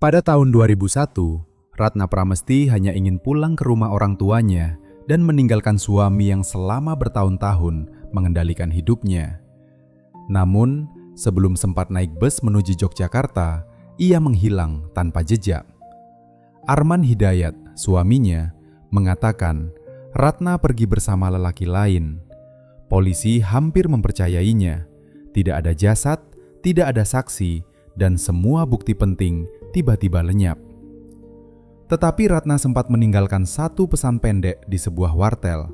Pada tahun 2001, Ratna Pramesti hanya ingin pulang ke rumah orang tuanya dan meninggalkan suami yang selama bertahun-tahun mengendalikan hidupnya. Namun, sebelum sempat naik bus menuju Yogyakarta, ia menghilang tanpa jejak. Arman Hidayat, suaminya, mengatakan Ratna pergi bersama lelaki lain. Polisi hampir mempercayainya. Tidak ada jasad, tidak ada saksi, dan semua bukti penting tiba-tiba lenyap. Tetapi Ratna sempat meninggalkan satu pesan pendek di sebuah wartel.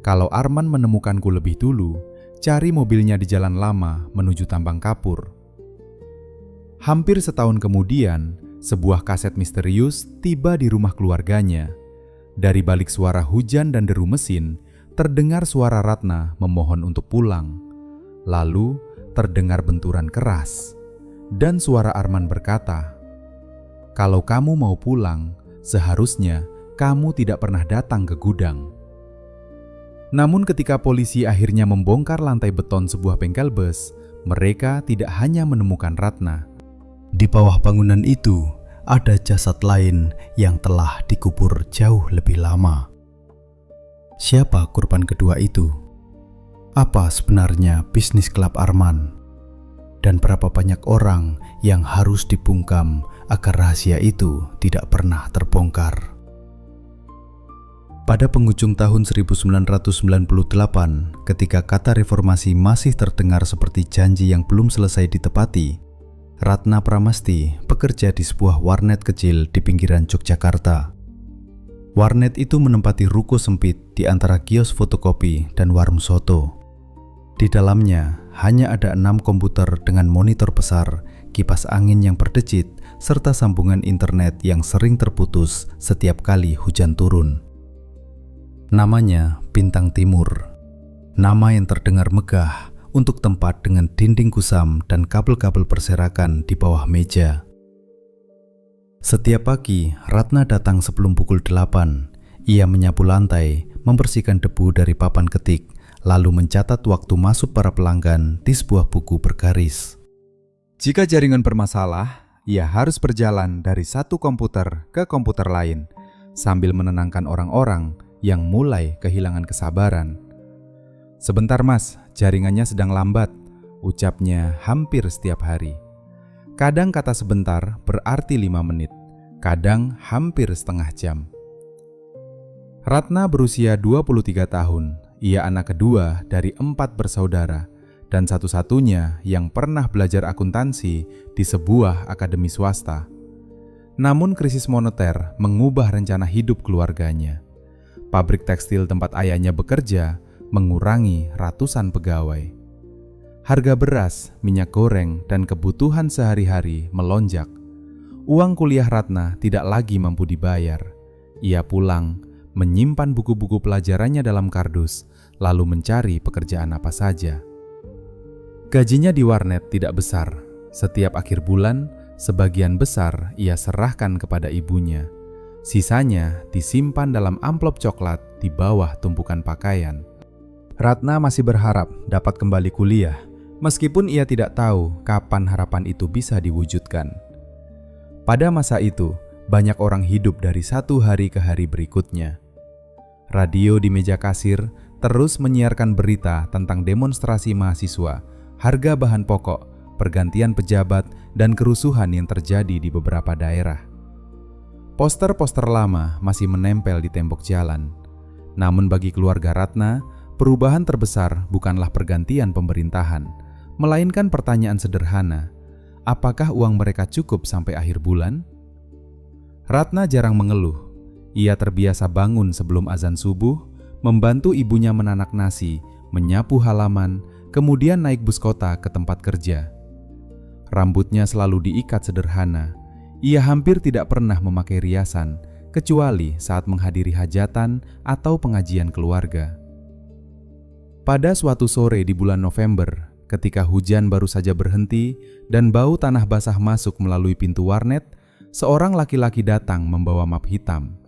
Kalau Arman menemukanku lebih dulu, cari mobilnya di jalan lama menuju Tambang Kapur. Hampir setahun kemudian, sebuah kaset misterius tiba di rumah keluarganya. Dari balik suara hujan dan deru mesin, terdengar suara Ratna memohon untuk pulang. Lalu terdengar benturan keras, dan suara Arman berkata, "Kalau kamu mau pulang, seharusnya kamu tidak pernah datang ke gudang." Namun ketika polisi akhirnya membongkar lantai beton sebuah bengkel bus, mereka tidak hanya menemukan Ratna. Di bawah bangunan itu, ada jasad lain yang telah dikubur jauh lebih lama. Siapa korban kedua itu? Apa sebenarnya bisnis gelap Arman? Dan berapa banyak orang yang harus dibungkam agar rahasia itu tidak pernah terbongkar? Pada penghujung tahun 1998, ketika kata reformasi masih terdengar seperti janji yang belum selesai ditepati, Ratna Pramesti bekerja di sebuah warnet kecil di pinggiran Yogyakarta. Warnet itu menempati ruko sempit di antara kios fotokopi dan warung soto. Di dalamnya hanya ada 6 komputer dengan monitor besar, kipas angin yang berdecit, serta sambungan internet yang sering terputus setiap kali hujan turun. Namanya Bintang Timur, nama yang terdengar megah untuk tempat dengan dinding kusam dan kabel-kabel berserakan di bawah meja. Setiap pagi, Ratna datang sebelum pukul 8. Ia menyapu lantai, membersihkan debu dari papan ketik, lalu mencatat waktu masuk para pelanggan di sebuah buku bergaris. Jika jaringan bermasalah, ia harus berjalan dari satu komputer ke komputer lain, sambil menenangkan orang-orang yang mulai kehilangan kesabaran. "Sebentar mas, jaringannya sedang lambat," ucapnya hampir setiap hari. Kadang kata sebentar berarti 5 menit, kadang hampir setengah jam. Ratna berusia 23 tahun. Ia anak kedua dari 4 bersaudara dan satu-satunya yang pernah belajar akuntansi di sebuah akademi swasta. Namun krisis moneter mengubah rencana hidup keluarganya. Pabrik tekstil tempat ayahnya bekerja mengurangi ratusan pegawai. Harga beras, minyak goreng, dan kebutuhan sehari-hari melonjak. Uang kuliah Ratna tidak lagi mampu dibayar. Ia pulang, menyimpan buku-buku pelajarannya dalam kardus, lalu mencari pekerjaan apa saja. Gajinya di warnet tidak besar. Setiap akhir bulan, sebagian besar ia serahkan kepada ibunya. Sisanya disimpan dalam amplop coklat di bawah tumpukan pakaian. Ratna masih berharap dapat kembali kuliah, meskipun ia tidak tahu kapan harapan itu bisa diwujudkan. Pada masa itu, banyak orang hidup dari satu hari ke hari berikutnya. Radio di meja kasir terus menyiarkan berita tentang demonstrasi mahasiswa, harga bahan pokok, pergantian pejabat, dan kerusuhan yang terjadi di beberapa daerah. Poster-poster lama masih menempel di tembok jalan. Namun bagi keluarga Ratna, perubahan terbesar bukanlah pergantian pemerintahan, melainkan pertanyaan sederhana, apakah uang mereka cukup sampai akhir bulan? Ratna jarang mengeluh. Ia terbiasa bangun sebelum azan subuh, membantu ibunya menanak nasi, menyapu halaman, kemudian naik bus kota ke tempat kerja. Rambutnya selalu diikat sederhana. Ia hampir tidak pernah memakai riasan, kecuali saat menghadiri hajatan atau pengajian keluarga. Pada suatu sore di bulan November, ketika hujan baru saja berhenti dan bau tanah basah masuk melalui pintu warnet, seorang laki-laki datang membawa map hitam.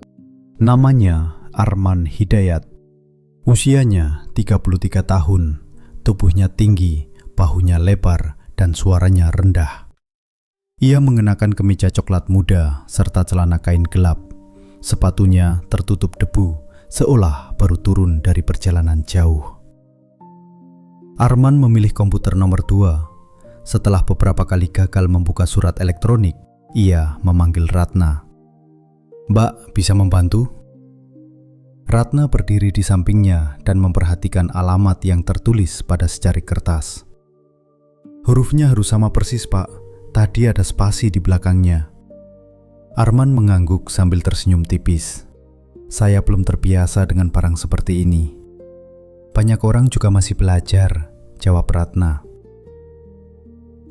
Namanya Arman Hidayat. Usianya 33 tahun, tubuhnya tinggi, bahunya lebar, dan suaranya rendah. Ia mengenakan kemeja coklat muda serta celana kain gelap. Sepatunya tertutup debu, seolah baru turun dari perjalanan jauh. Arman memilih komputer nomor 2. Setelah beberapa kali gagal membuka surat elektronik, ia memanggil Ratna. "Mbak, bisa membantu?" Ratna berdiri di sampingnya dan memperhatikan alamat yang tertulis pada secari kertas. "Hurufnya harus sama persis, Pak. Tadi ada spasi di belakangnya." Arman mengangguk sambil tersenyum tipis. "Saya belum terbiasa dengan barang seperti ini." "Banyak orang juga masih belajar," jawab Ratna.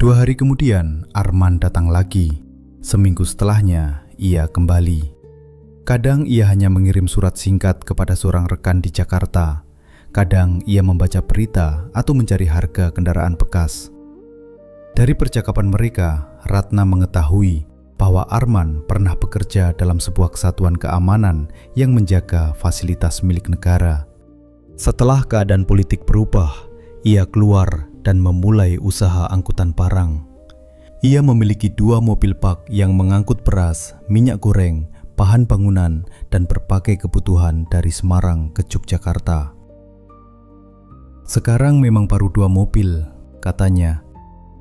2 hari kemudian, Arman datang lagi. Seminggu setelahnya, ia kembali. Kadang ia hanya mengirim surat singkat kepada seorang rekan di Jakarta. Kadang ia membaca berita atau mencari harga kendaraan bekas. Dari percakapan mereka, Ratna mengetahui bahwa Arman pernah bekerja dalam sebuah kesatuan keamanan yang menjaga fasilitas milik negara. Setelah keadaan politik berubah, ia keluar dan memulai usaha angkutan barang. Ia memiliki 2 mobil bak yang mengangkut beras, minyak goreng, bahan bangunan, dan berbagai kebutuhan dari Semarang ke Yogyakarta. "Sekarang memang baru 2 mobil," katanya.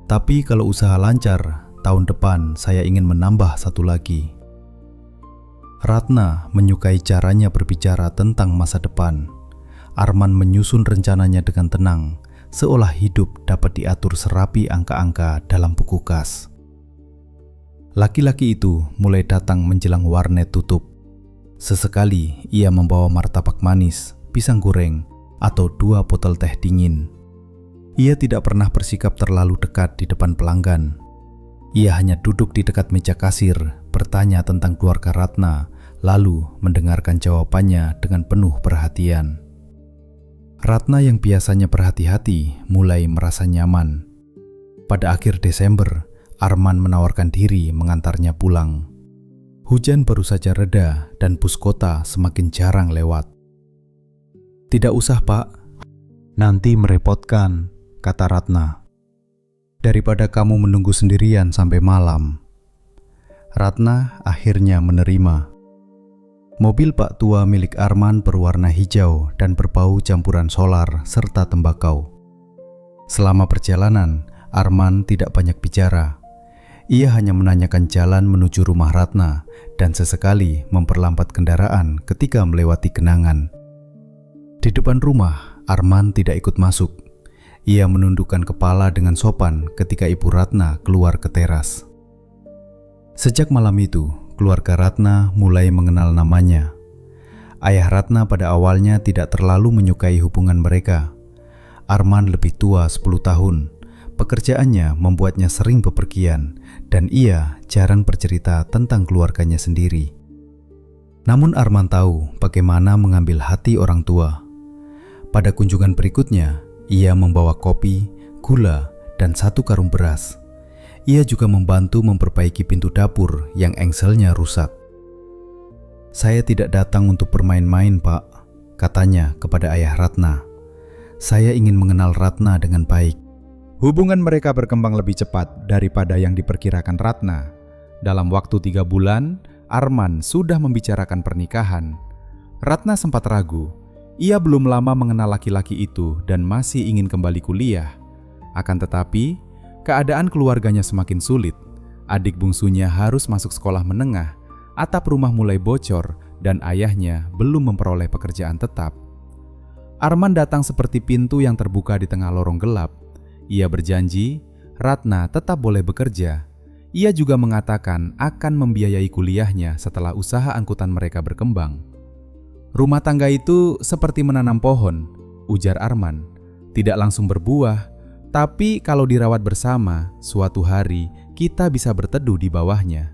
"Tapi kalau usaha lancar, tahun depan saya ingin menambah 1 lagi." Ratna menyukai caranya berbicara tentang masa depan. Arman menyusun rencananya dengan tenang, seolah hidup dapat diatur serapi angka-angka dalam buku kas. Laki-laki itu mulai datang menjelang warnet tutup. Sesekali ia membawa martabak manis, pisang goreng, atau 2 botol teh dingin. Ia tidak pernah bersikap terlalu dekat di depan pelanggan. Ia hanya duduk di dekat meja kasir, bertanya tentang keluarga Ratna, lalu mendengarkan jawabannya dengan penuh perhatian. Ratna yang biasanya berhati-hati mulai merasa nyaman. Pada akhir Desember, Arman menawarkan diri mengantarnya pulang. Hujan baru saja reda dan bus kota semakin jarang lewat. "Tidak usah, Pak. Nanti merepotkan," kata Ratna. "Daripada kamu menunggu sendirian sampai malam." Ratna akhirnya menerima. Mobil Pak Tua milik Arman berwarna hijau dan berbau campuran solar serta tembakau. Selama perjalanan, Arman tidak banyak bicara. Ia hanya menanyakan jalan menuju rumah Ratna dan sesekali memperlambat kendaraan ketika melewati genangan. Di depan rumah, Arman tidak ikut masuk. Ia menundukkan kepala dengan sopan ketika Ibu Ratna keluar ke teras. Sejak malam itu, keluarga Ratna mulai mengenal namanya. Ayah Ratna pada awalnya tidak terlalu menyukai hubungan mereka. Arman lebih tua 10 tahun. Pekerjaannya membuatnya sering bepergian dan ia jarang bercerita tentang keluarganya sendiri. Namun Arman tahu bagaimana mengambil hati orang tua. Pada kunjungan berikutnya, ia membawa kopi, gula, dan 1 karung beras. Ia juga membantu memperbaiki pintu dapur yang engselnya rusak. "Saya tidak datang untuk bermain-main, Pak," katanya kepada ayah Ratna. "Saya ingin mengenal Ratna dengan baik." Hubungan mereka berkembang lebih cepat daripada yang diperkirakan Ratna. Dalam waktu 3 bulan, Arman sudah membicarakan pernikahan. Ratna sempat ragu. Ia belum lama mengenal laki-laki itu dan masih ingin kembali kuliah. Akan tetapi, keadaan keluarganya semakin sulit. Adik bungsunya harus masuk sekolah menengah, atap rumah mulai bocor, dan ayahnya belum memperoleh pekerjaan tetap. Arman datang seperti pintu yang terbuka di tengah lorong gelap. Ia berjanji Ratna tetap boleh bekerja. Ia juga mengatakan akan membiayai kuliahnya setelah usaha angkutan mereka berkembang. "Rumah tangga itu seperti menanam pohon," ujar Arman. "Tidak langsung berbuah, tapi kalau dirawat bersama, suatu hari kita bisa berteduh di bawahnya."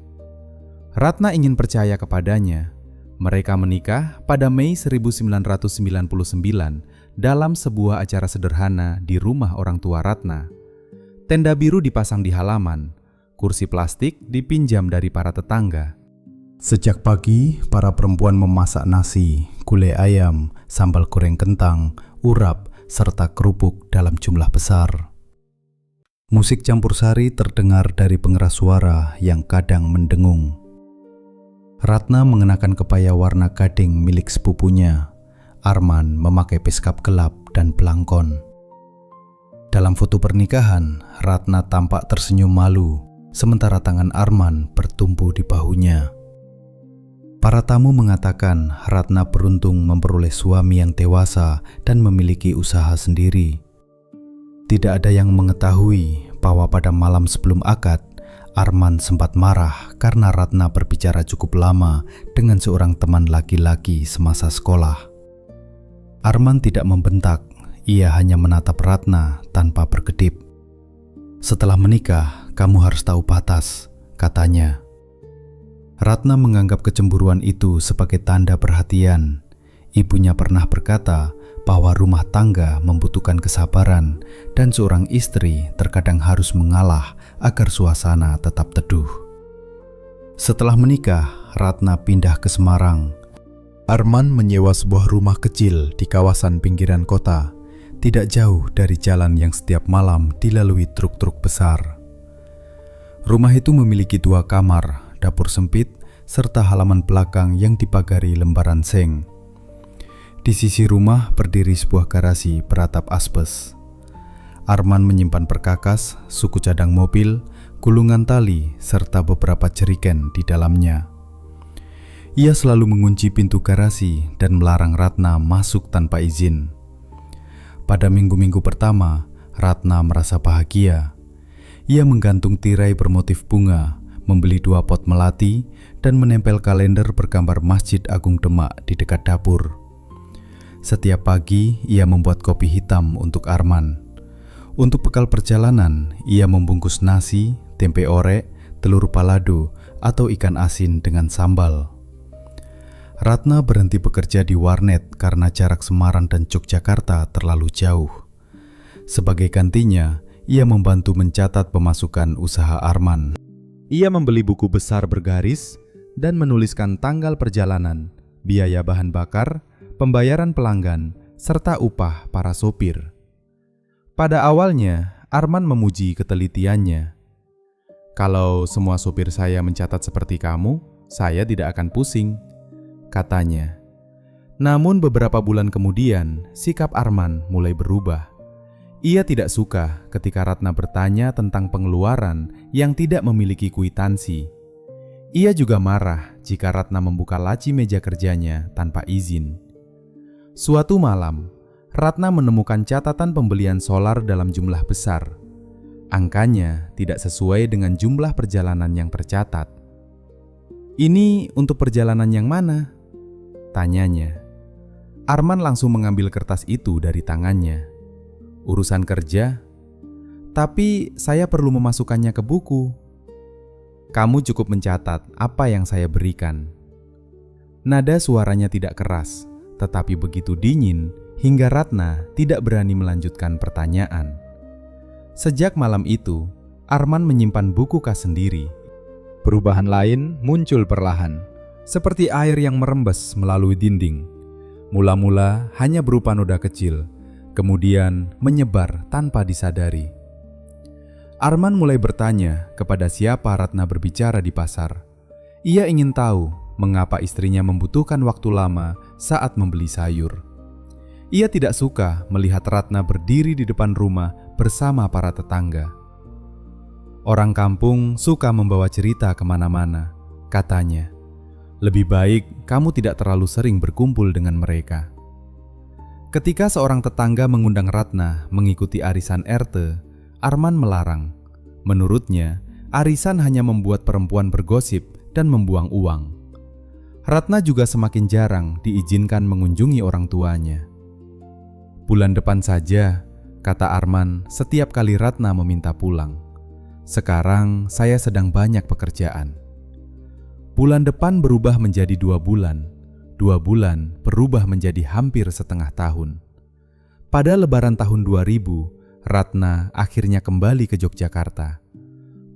Ratna ingin percaya kepadanya. Mereka menikah pada Mei 1999 dalam sebuah acara sederhana di rumah orang tua Ratna. Tenda biru dipasang di halaman, kursi plastik dipinjam dari para tetangga. Sejak pagi, para perempuan memasak nasi, gulai ayam, sambal goreng kentang, urap, serta kerupuk dalam jumlah besar. Musik campursari terdengar dari pengeras suara yang kadang mendengung. Ratna mengenakan kebaya warna gading milik sepupunya. Arman memakai beskap gelap dan belangkon. Dalam foto pernikahan, Ratna tampak tersenyum malu, sementara tangan Arman bertumpu di bahunya. Para tamu mengatakan Ratna beruntung memperoleh suami yang dewasa dan memiliki usaha sendiri. Tidak ada yang mengetahui bahwa pada malam sebelum akad, Arman sempat marah karena Ratna berbicara cukup lama dengan seorang teman laki-laki semasa sekolah. Arman tidak membentak, ia hanya menatap Ratna tanpa berkedip. "Setelah menikah, kamu harus tahu batas," katanya. Ratna menganggap kecemburuan itu sebagai tanda perhatian. Ibunya pernah berkata bahwa rumah tangga membutuhkan kesabaran dan seorang istri terkadang harus mengalah agar suasana tetap teduh. Setelah menikah, Ratna pindah ke Semarang. Arman menyewa sebuah rumah kecil di kawasan pinggiran kota, tidak jauh dari jalan yang setiap malam dilalui truk-truk besar. Rumah itu memiliki 2 kamar, dapur sempit, serta halaman belakang yang dipagari lembaran seng. Di sisi rumah berdiri sebuah garasi beratap aspes. Arman menyimpan perkakas, suku cadang mobil, gulungan tali, serta beberapa jerigen di dalamnya. Ia selalu mengunci pintu garasi dan melarang Ratna masuk tanpa izin. Pada minggu-minggu pertama, Ratna merasa bahagia. Ia menggantung tirai bermotif bunga, membeli 2 pot melati, dan menempel kalender bergambar Masjid Agung Demak di dekat dapur. Setiap pagi, ia membuat kopi hitam untuk Arman. Untuk bekal perjalanan, ia membungkus nasi, tempe orek, telur balado, atau ikan asin dengan sambal. Ratna berhenti bekerja di warnet karena jarak Semarang dan Yogyakarta terlalu jauh. Sebagai gantinya, ia membantu mencatat pemasukan usaha Arman. Ia membeli buku besar bergaris dan menuliskan tanggal perjalanan, biaya bahan bakar, pembayaran pelanggan, serta upah para sopir. Pada awalnya, Arman memuji ketelitiannya. "Kalau semua sopir saya mencatat seperti kamu, saya tidak akan pusing," katanya. Namun beberapa bulan kemudian, sikap Arman mulai berubah. Ia tidak suka ketika Ratna bertanya tentang pengeluaran yang tidak memiliki kwitansi. Ia juga marah jika Ratna membuka laci meja kerjanya tanpa izin. Suatu malam, Ratna menemukan catatan pembelian solar dalam jumlah besar. Angkanya tidak sesuai dengan jumlah perjalanan yang tercatat. "Ini untuk perjalanan yang mana?" tanyanya. Arman langsung mengambil kertas itu dari tangannya. "Urusan kerja, tapi saya perlu memasukkannya ke buku." "Kamu cukup mencatat apa yang saya berikan." Nada suaranya tidak keras, tetapi begitu dingin hingga Ratna tidak berani melanjutkan pertanyaan. Sejak malam itu, Arman menyimpan buku kas sendiri. Perubahan lain muncul perlahan, seperti air yang merembes melalui dinding. Mula-mula hanya berupa noda kecil, kemudian menyebar tanpa disadari. Arman mulai bertanya kepada siapa Ratna berbicara di pasar. Ia ingin tahu mengapa istrinya membutuhkan waktu lama saat membeli sayur. Ia tidak suka melihat Ratna berdiri di depan rumah bersama para tetangga. "Orang kampung suka membawa cerita kemana-mana," katanya. "Lebih baik kamu tidak terlalu sering berkumpul dengan mereka." Ketika seorang tetangga mengundang Ratna mengikuti arisan RT, Arman melarang. Menurutnya, arisan hanya membuat perempuan bergosip dan membuang uang. Ratna juga semakin jarang diizinkan mengunjungi orang tuanya. "Bulan depan saja," kata Arman setiap kali Ratna meminta pulang. "Sekarang saya sedang banyak pekerjaan." Bulan depan berubah menjadi 2 bulan. 2 bulan berubah menjadi hampir setengah tahun. Pada Lebaran tahun 2000, Ratna akhirnya kembali ke Yogyakarta.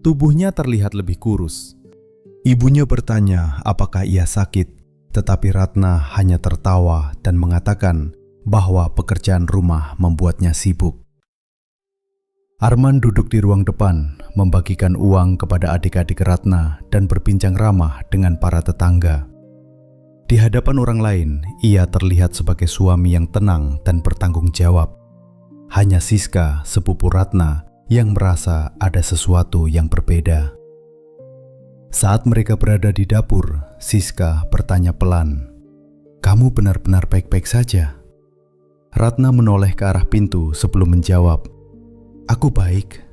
Tubuhnya terlihat lebih kurus. Ibunya bertanya apakah ia sakit, tetapi Ratna hanya tertawa dan mengatakan bahwa pekerjaan rumah membuatnya sibuk. Arman duduk di ruang depan, membagikan uang kepada adik-adik Ratna dan berbincang ramah dengan para tetangga. Di hadapan orang lain, ia terlihat sebagai suami yang tenang dan bertanggung jawab. Hanya Siska, sepupu Ratna, yang merasa ada sesuatu yang berbeda. Saat mereka berada di dapur, Siska bertanya pelan, "Kamu benar-benar baik-baik saja?" Ratna menoleh ke arah pintu sebelum menjawab, "Aku baik.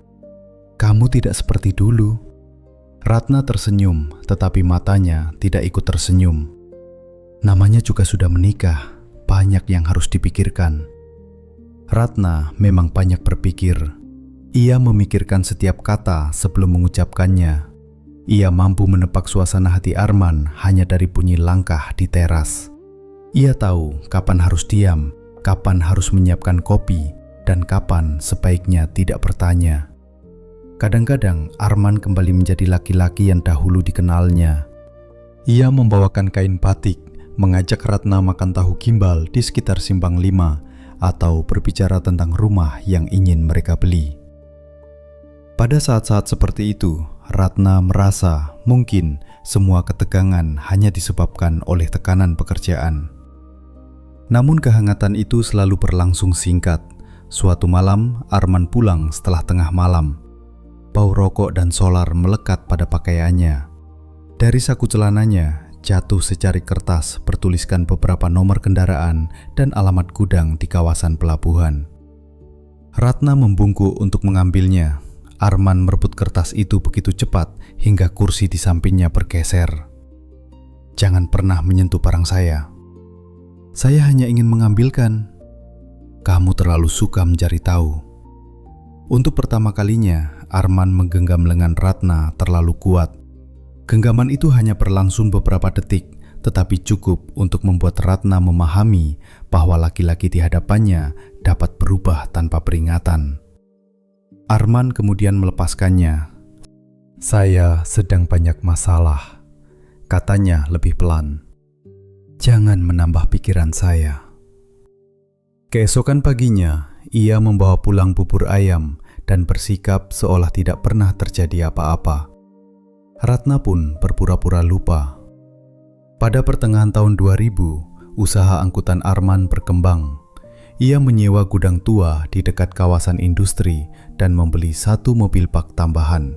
Kamu tidak seperti dulu." Ratna tersenyum, tetapi matanya tidak ikut tersenyum. Namanya juga sudah menikah, banyak yang harus dipikirkan. Ratna memang banyak berpikir. Ia memikirkan setiap kata sebelum mengucapkannya. Ia mampu menepak suasana hati Arman hanya dari bunyi langkah di teras. Ia tahu kapan harus diam, kapan harus menyiapkan kopi, dan kapan sebaiknya tidak bertanya. Kadang-kadang Arman kembali menjadi laki-laki yang dahulu dikenalnya. Ia membawakan kain batik, mengajak Ratna makan tahu gimbal di sekitar Simpang 5, atau berbicara tentang rumah yang ingin mereka beli. Pada saat-saat seperti itu, Ratna merasa mungkin semua ketegangan hanya disebabkan oleh tekanan pekerjaan. Namun kehangatan itu selalu berlangsung singkat. Suatu malam, Arman pulang setelah tengah malam. Bau rokok dan solar melekat pada pakaiannya. Dari saku celananya jatuh secari kertas bertuliskan beberapa nomor kendaraan dan alamat gudang di kawasan pelabuhan. Ratna membungkuk untuk mengambilnya. Arman merebut kertas itu begitu cepat hingga kursi di sampingnya bergeser. "Jangan pernah menyentuh barang saya. Saya hanya ingin mengambilkan. Kamu terlalu suka mencari tahu." Untuk pertama kalinya, Arman menggenggam lengan Ratna terlalu kuat. Genggaman itu hanya berlangsung beberapa detik, tetapi cukup untuk membuat Ratna memahami bahwa laki-laki di hadapannya dapat berubah tanpa peringatan. Arman kemudian melepaskannya. "Saya sedang banyak masalah," katanya lebih pelan. "Jangan menambah pikiran saya." Keesokan paginya, ia membawa pulang bubur ayam dan bersikap seolah tidak pernah terjadi apa-apa. Ratna pun berpura-pura lupa. Pada pertengahan tahun 2000, usaha angkutan Arman berkembang. Ia menyewa gudang tua di dekat kawasan industri dan membeli 1 mobil bak tambahan.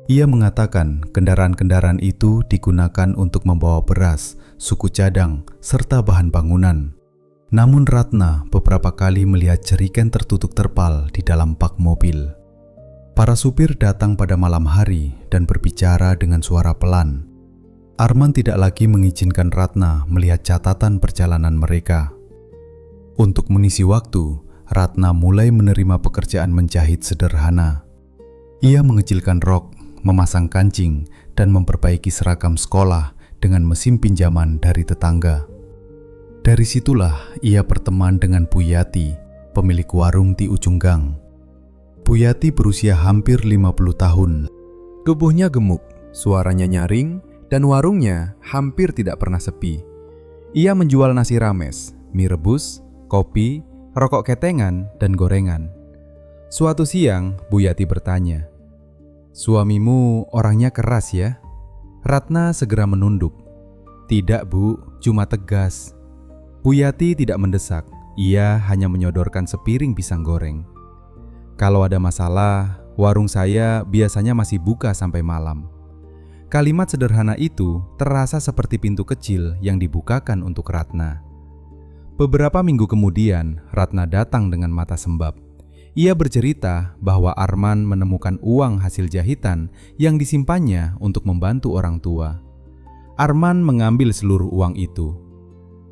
Ia mengatakan kendaraan-kendaraan itu digunakan untuk membawa beras, suku cadang, serta bahan bangunan. Namun Ratna beberapa kali melihat jerigen tertutup terpal di dalam bak mobil. Para supir datang pada malam hari dan berbicara dengan suara pelan. Arman tidak lagi mengizinkan Ratna melihat catatan perjalanan mereka. Untuk mengisi waktu, Ratna mulai menerima pekerjaan menjahit sederhana. Ia mengecilkan rok, memasang kancing, dan memperbaiki seragam sekolah dengan mesin pinjaman dari tetangga. Dari situlah ia berteman dengan Bu Yati, pemilik warung di ujung gang. Bu Yati berusia hampir 50 tahun. Tubuhnya gemuk, suaranya nyaring, dan warungnya hampir tidak pernah sepi. Ia menjual nasi rames, mie rebus, kopi, rokok ketengan, dan gorengan. Suatu siang, Bu Yati bertanya, "Suamimu orangnya keras ya?" Ratna segera menunduk. "Tidak, Bu, cuma tegas." Bu Yati tidak mendesak, ia hanya menyodorkan sepiring pisang goreng. "Kalau ada masalah, warung saya biasanya masih buka sampai malam." Kalimat sederhana itu terasa seperti pintu kecil yang dibukakan untuk Ratna. Beberapa minggu kemudian, Ratna datang dengan mata sembab. Ia bercerita bahwa Arman menemukan uang hasil jahitan yang disimpannya untuk membantu orang tua. Arman mengambil seluruh uang itu.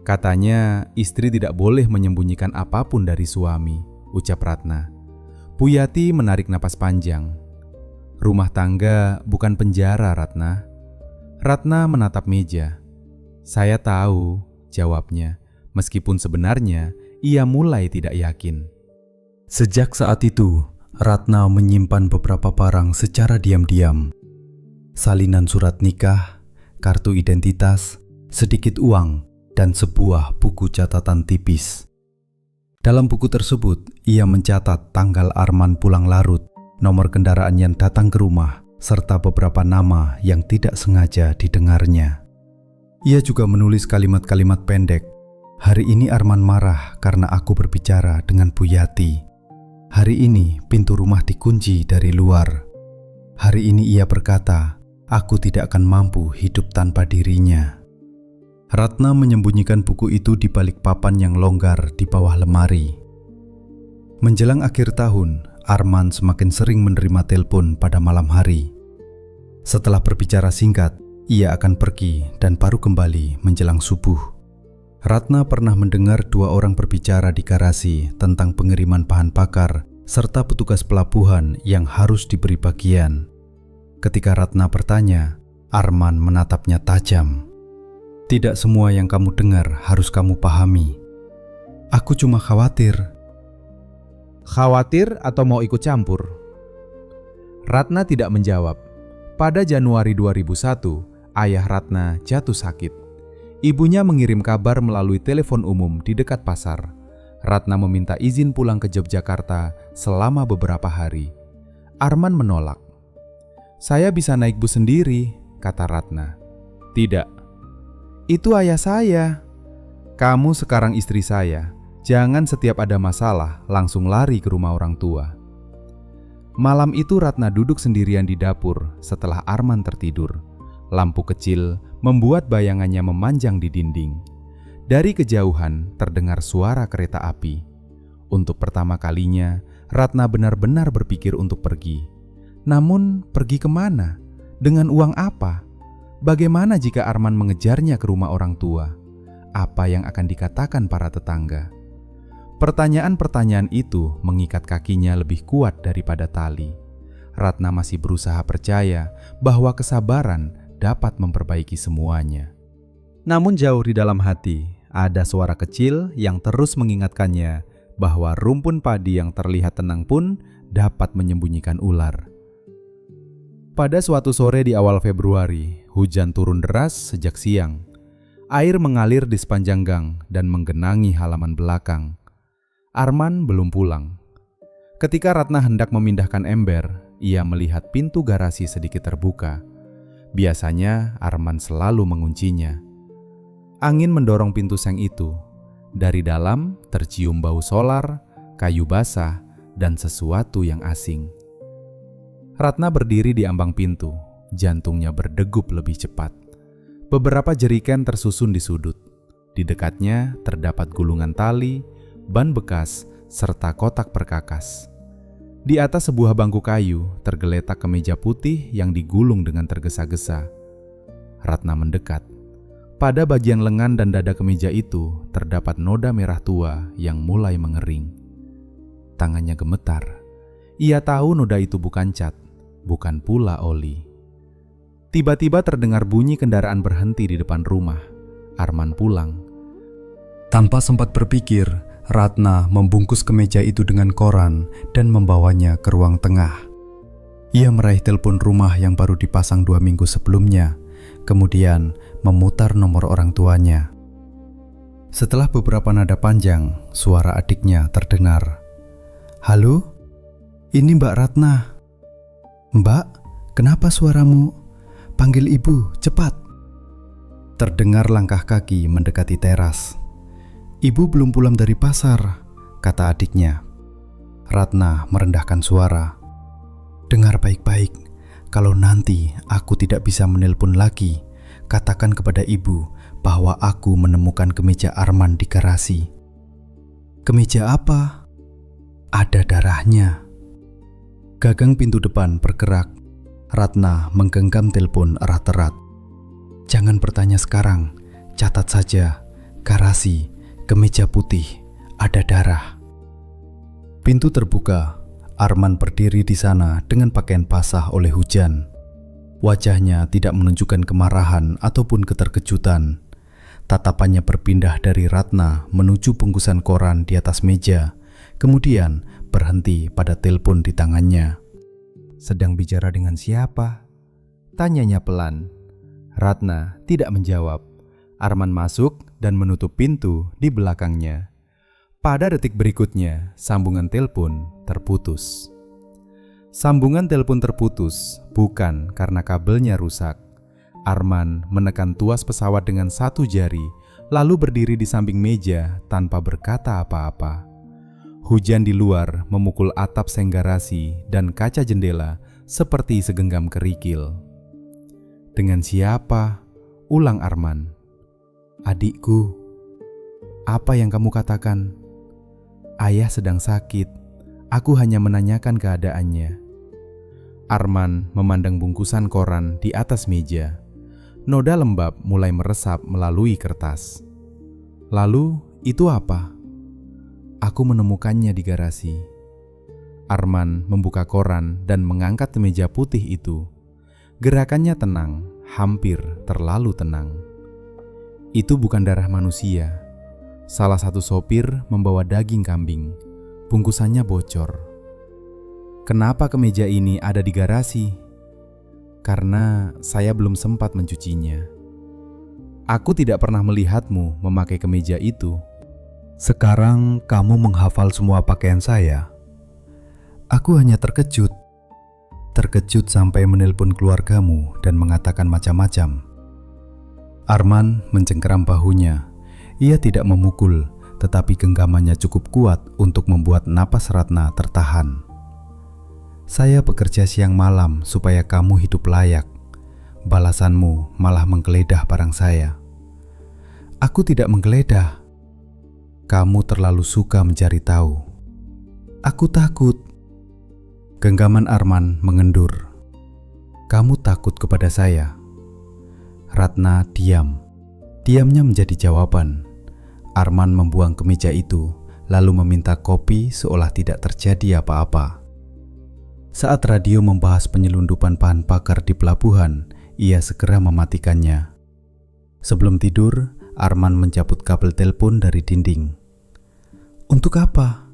Katanya istri tidak boleh menyembunyikan apapun dari suami, ucap Ratna. Bu Yati menarik napas panjang. "Rumah tangga bukan penjara, Ratna." Ratna menatap meja. "Saya tahu," jawabnya, meskipun sebenarnya ia mulai tidak yakin. Sejak saat itu, Ratna menyimpan beberapa barang secara diam-diam. Salinan surat nikah, kartu identitas, sedikit uang, dan sebuah buku catatan tipis. Dalam buku tersebut, ia mencatat tanggal Arman pulang larut, nomor kendaraan yang datang ke rumah, serta beberapa nama yang tidak sengaja didengarnya. Ia juga menulis kalimat-kalimat pendek. Hari ini Arman marah karena aku berbicara dengan Bu Yati. Hari ini pintu rumah dikunci dari luar. Hari ini ia berkata, aku tidak akan mampu hidup tanpa dirinya. Ratna menyembunyikan buku itu di balik papan yang longgar di bawah lemari. Menjelang akhir tahun, Arman semakin sering menerima telepon pada malam hari. Setelah berbicara singkat, ia akan pergi dan baru kembali menjelang subuh. Ratna pernah mendengar dua orang berbicara di garasi tentang pengiriman bahan bakar serta petugas pelabuhan yang harus diberi bagian. Ketika Ratna bertanya, Arman menatapnya tajam. Tidak semua yang kamu dengar harus kamu pahami. Aku cuma khawatir. Khawatir atau mau ikut campur? Ratna tidak menjawab. Pada Januari 2001, ayah Ratna jatuh sakit. Ibunya mengirim kabar melalui telepon umum di dekat pasar. Ratna meminta izin pulang ke Yogyakarta selama beberapa hari. Arman menolak. Saya bisa naik bus sendiri, kata Ratna. Tidak. Itu ayah saya. Kamu sekarang istri saya. Jangan setiap ada masalah langsung lari ke rumah orang tua. Malam itu Ratna duduk sendirian di dapur setelah Arman tertidur. Lampu kecil membuat bayangannya memanjang di dinding. Dari kejauhan terdengar suara kereta api. Untuk pertama kalinya, Ratna benar-benar berpikir untuk pergi. Namun, pergi kemana? Dengan uang apa? Bagaimana jika Arman mengejarnya ke rumah orang tua? Apa yang akan dikatakan para tetangga? Pertanyaan-pertanyaan itu mengikat kakinya lebih kuat daripada tali. Ratna masih berusaha percaya bahwa kesabaran dapat memperbaiki semuanya. Namun jauh di dalam hati, ada suara kecil yang terus mengingatkannya bahwa rumpun padi yang terlihat tenang pun dapat menyembunyikan ular. Pada suatu sore di awal Februari, hujan turun deras sejak siang. Air mengalir di sepanjang gang dan menggenangi halaman belakang. Arman belum pulang. Ketika Ratna hendak memindahkan ember, ia melihat pintu garasi sedikit terbuka. Biasanya Arman selalu menguncinya. Angin mendorong pintu seng itu. Dari dalam tercium bau solar, kayu basah, dan sesuatu yang asing. Ratna berdiri di ambang pintu, jantungnya berdegup lebih cepat. Beberapa jeriken tersusun di sudut. Di dekatnya terdapat gulungan tali, ban bekas, serta kotak perkakas. Di atas sebuah bangku kayu tergeletak kemeja putih yang digulung dengan tergesa-gesa. Ratna mendekat. Pada bagian lengan dan dada kemeja itu terdapat noda merah tua yang mulai mengering. Tangannya gemetar. Ia tahu noda itu bukan cat, bukan pula oli. Tiba-tiba terdengar bunyi kendaraan berhenti di depan rumah. Arman pulang. Tanpa sempat berpikir, Ratna membungkus kemeja itu dengan koran dan membawanya ke ruang tengah. Ia meraih telepon rumah yang baru dipasang 2 minggu sebelumnya, kemudian memutar nomor orang tuanya. Setelah beberapa nada panjang, suara adiknya terdengar. Halo? Ini Mbak Ratna. Mbak, kenapa suaramu? Panggil ibu, cepat. Terdengar langkah kaki mendekati teras. Ibu belum pulang dari pasar, kata adiknya. Ratna merendahkan suara. Dengar baik-baik, kalau nanti aku tidak bisa menelpon lagi, katakan kepada ibu bahwa aku menemukan kemeja Arman di garasi. Kemeja apa? Ada darahnya. Gagang pintu depan bergerak. Ratna menggenggam telepon erat-erat. Jangan bertanya sekarang, catat saja. Garasi, kemeja putih, ada darah. Pintu terbuka. Arman berdiri di sana dengan pakaian basah oleh hujan. Wajahnya tidak menunjukkan kemarahan ataupun keterkejutan. Tatapannya berpindah dari Ratna menuju bungkusan koran di atas meja, kemudian berhenti pada telepon di tangannya. Sedang bicara dengan siapa? Tanyanya pelan. Ratna tidak menjawab. Arman masuk dan menutup pintu di belakangnya. Pada detik berikutnya, sambungan telepon terputus. Sambungan telepon terputus bukan karena kabelnya rusak. Arman menekan tuas pesawat dengan satu jari, lalu berdiri di samping meja tanpa berkata apa-apa. Hujan di luar memukul atap seng garasi dan kaca jendela seperti segenggam kerikil. "Dengan siapa?" ulang Arman. "Adikku." "Apa yang kamu katakan?" "Ayah sedang sakit. Aku hanya menanyakan keadaannya." Arman memandang bungkusan koran di atas meja. Noda lembab mulai meresap melalui kertas. "Lalu itu apa?" "Aku menemukannya di garasi." Arman membuka koran dan mengangkat meja putih itu. Gerakannya tenang, hampir terlalu tenang. Itu bukan darah manusia. Salah satu sopir membawa daging kambing. Bungkusannya bocor. "Kenapa kemeja ini ada di garasi?" "Karena saya belum sempat mencucinya." "Aku tidak pernah melihatmu memakai kemeja itu." Sekarang kamu menghafal semua pakaian saya. Aku hanya terkejut. Terkejut sampai menelpon keluargamu dan mengatakan macam-macam. Arman mencengkeram bahunya. Ia tidak memukul, tetapi genggamannya cukup kuat untuk membuat napas Ratna tertahan. "Saya bekerja siang malam supaya kamu hidup layak. Balasanmu malah menggeledah barang saya." "Aku tidak menggeledah. Kamu terlalu suka mencari tahu." "Aku takut." Genggaman Arman mengendur. "Kamu takut kepada saya?" Ratna diam. Diamnya menjadi jawaban. Arman membuang kemeja itu, lalu meminta kopi seolah tidak terjadi apa-apa. Saat radio membahas penyelundupan bahan bakar di pelabuhan, ia segera mematikannya. Sebelum tidur, Arman mencabut kabel telepon dari dinding. "Untuk apa?"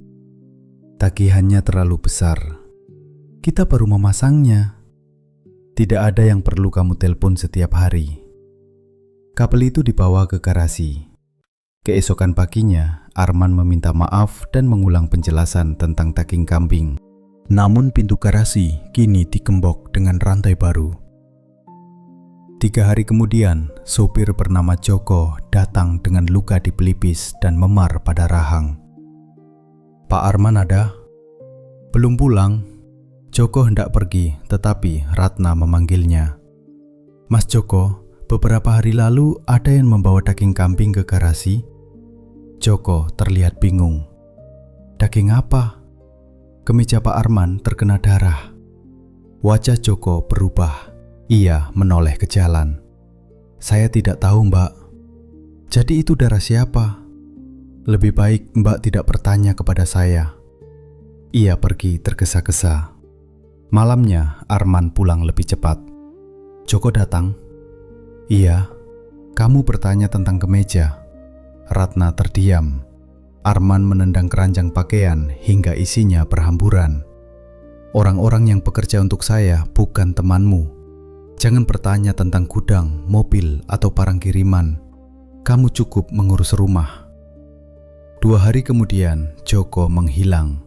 "Tagihannya terlalu besar. Kita baru memasangnya. Tidak ada yang perlu kamu telepon setiap hari." Kabel itu dibawa ke garasi. Keesokan paginya, Arman meminta maaf dan mengulang penjelasan tentang daging kambing. Namun pintu garasi kini dikembok dengan rantai baru. 3 hari kemudian, sopir bernama Joko datang dengan luka di pelipis dan memar pada rahang. "Pak Arman ada?" "Belum pulang." Joko hendak pergi, tetapi Ratna memanggilnya. "Mas Joko, beberapa hari lalu ada yang membawa daging kambing ke garasi." Joko terlihat bingung. "Daging apa?" Kemeja Pak Arman terkena darah. Wajah Joko berubah. Ia menoleh ke jalan. "Saya tidak tahu, Mbak." "Jadi itu darah siapa?" "Lebih baik Mbak tidak bertanya kepada saya." Ia pergi tergesa-gesa. Malamnya Arman pulang lebih cepat. Joko datang. "Iya, kamu bertanya tentang kemeja." Ratna terdiam. Arman menendang keranjang pakaian hingga isinya berhamburan. "Orang-orang yang bekerja untuk saya bukan temanmu. Jangan bertanya tentang gudang, mobil, atau barang kiriman. Kamu cukup mengurus rumah." 2 hari kemudian, Joko menghilang.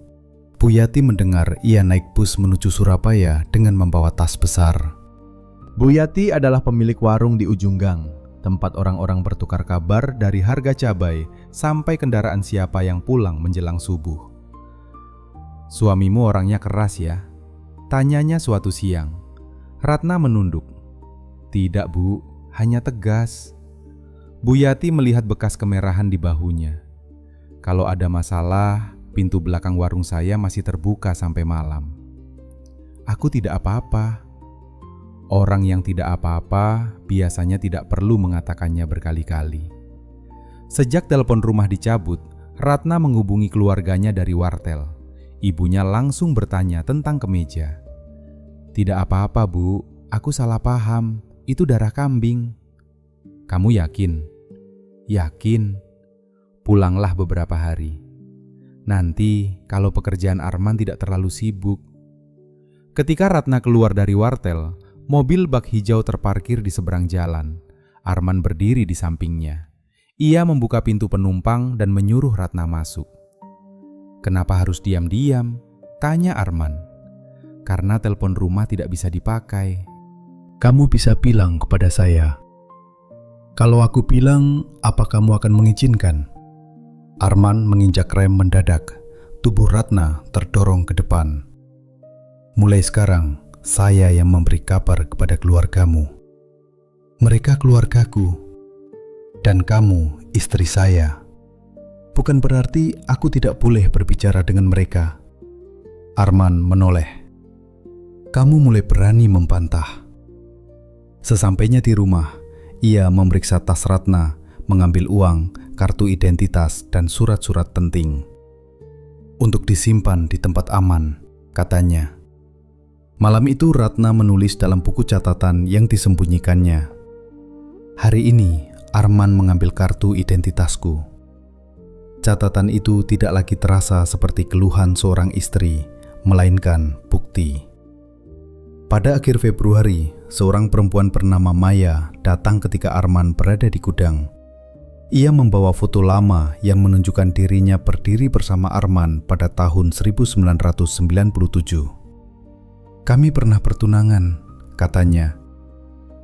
Bu Yati mendengar ia naik bus menuju Surabaya dengan membawa tas besar. Bu Yati adalah pemilik warung di ujung gang, tempat orang-orang bertukar kabar dari harga cabai sampai kendaraan siapa yang pulang menjelang subuh. "Suamimu orangnya keras ya?" tanyanya suatu siang. Ratna menunduk. "Tidak, Bu, hanya tegas." Bu Yati melihat bekas kemerahan di bahunya. "Kalau ada masalah, pintu belakang warung saya masih terbuka sampai malam." "Aku tidak apa-apa." Orang yang tidak apa-apa biasanya tidak perlu mengatakannya berkali-kali. Sejak telepon rumah dicabut, Ratna menghubungi keluarganya dari wartel. Ibunya langsung bertanya tentang kemeja. "Tidak apa-apa, Bu, aku salah paham. Itu darah kambing." "Kamu yakin?" "Yakin." "Pulanglah beberapa hari. Nanti kalau pekerjaan Arman tidak terlalu sibuk." Ketika Ratna keluar dari wartel, mobil bak hijau terparkir di seberang jalan. Arman berdiri di sampingnya. Ia membuka pintu penumpang dan menyuruh Ratna masuk. Kenapa harus diam-diam? Tanya Arman. Karena telepon rumah tidak bisa dipakai. Kamu bisa bilang kepada saya. Kalau aku bilang, apa kamu akan mengizinkan? Arman menginjak rem mendadak. Tubuh Ratna terdorong ke depan. Mulai sekarang, saya yang memberi kabar kepada keluargamu. Mereka keluargaku, dan kamu istri saya. Bukan berarti aku tidak boleh berbicara dengan mereka. Arman menoleh. Kamu mulai berani membantah. Sesampainya di rumah, ia memeriksa tas Ratna, mengambil uang, kartu identitas, dan surat-surat penting. Untuk disimpan di tempat aman, katanya. Malam itu Ratna menulis dalam buku catatan yang disembunyikannya. Hari ini, Arman mengambil kartu identitasku. Catatan itu tidak lagi terasa seperti keluhan seorang istri, melainkan bukti. Pada akhir Februari, seorang perempuan bernama Maya datang ketika Arman berada di gudang. Ia membawa foto lama yang menunjukkan dirinya berdiri bersama Arman pada tahun 1997. Kami pernah bertunangan, katanya.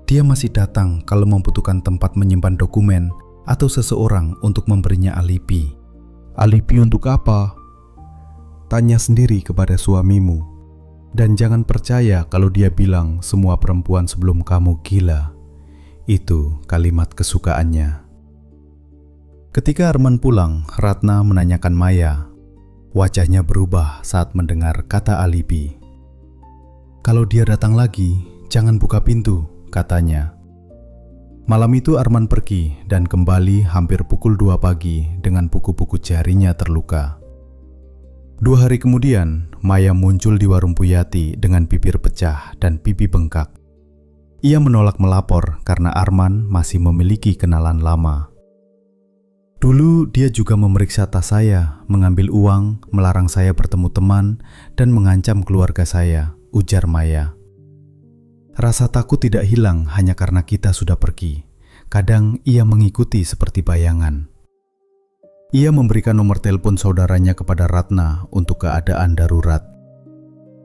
Dia masih datang kalau membutuhkan tempat menyimpan dokumen atau seseorang untuk memberinya alibi. Alibi untuk apa? Tanya sendiri kepada suamimu. Dan jangan percaya kalau dia bilang semua perempuan sebelum kamu gila. Itu kalimat kesukaannya. Ketika Arman pulang, Ratna menanyakan Maya. Wajahnya berubah saat mendengar kata alibi. Kalau dia datang lagi, jangan buka pintu, katanya. Malam itu Arman pergi dan kembali hampir pukul 2 pagi dengan buku-buku jarinya terluka. 2 hari kemudian, Maya muncul di warung Puyati dengan bibir pecah dan pipi bengkak. Ia menolak melapor karena Arman masih memiliki kenalan lama. Dulu dia juga memeriksa tas saya, mengambil uang, melarang saya bertemu teman, dan mengancam keluarga saya, ujar Maya. Rasa takut tidak hilang hanya karena kita sudah pergi. Kadang ia mengikuti seperti bayangan. Ia memberikan nomor telepon saudaranya kepada Ratna untuk keadaan darurat.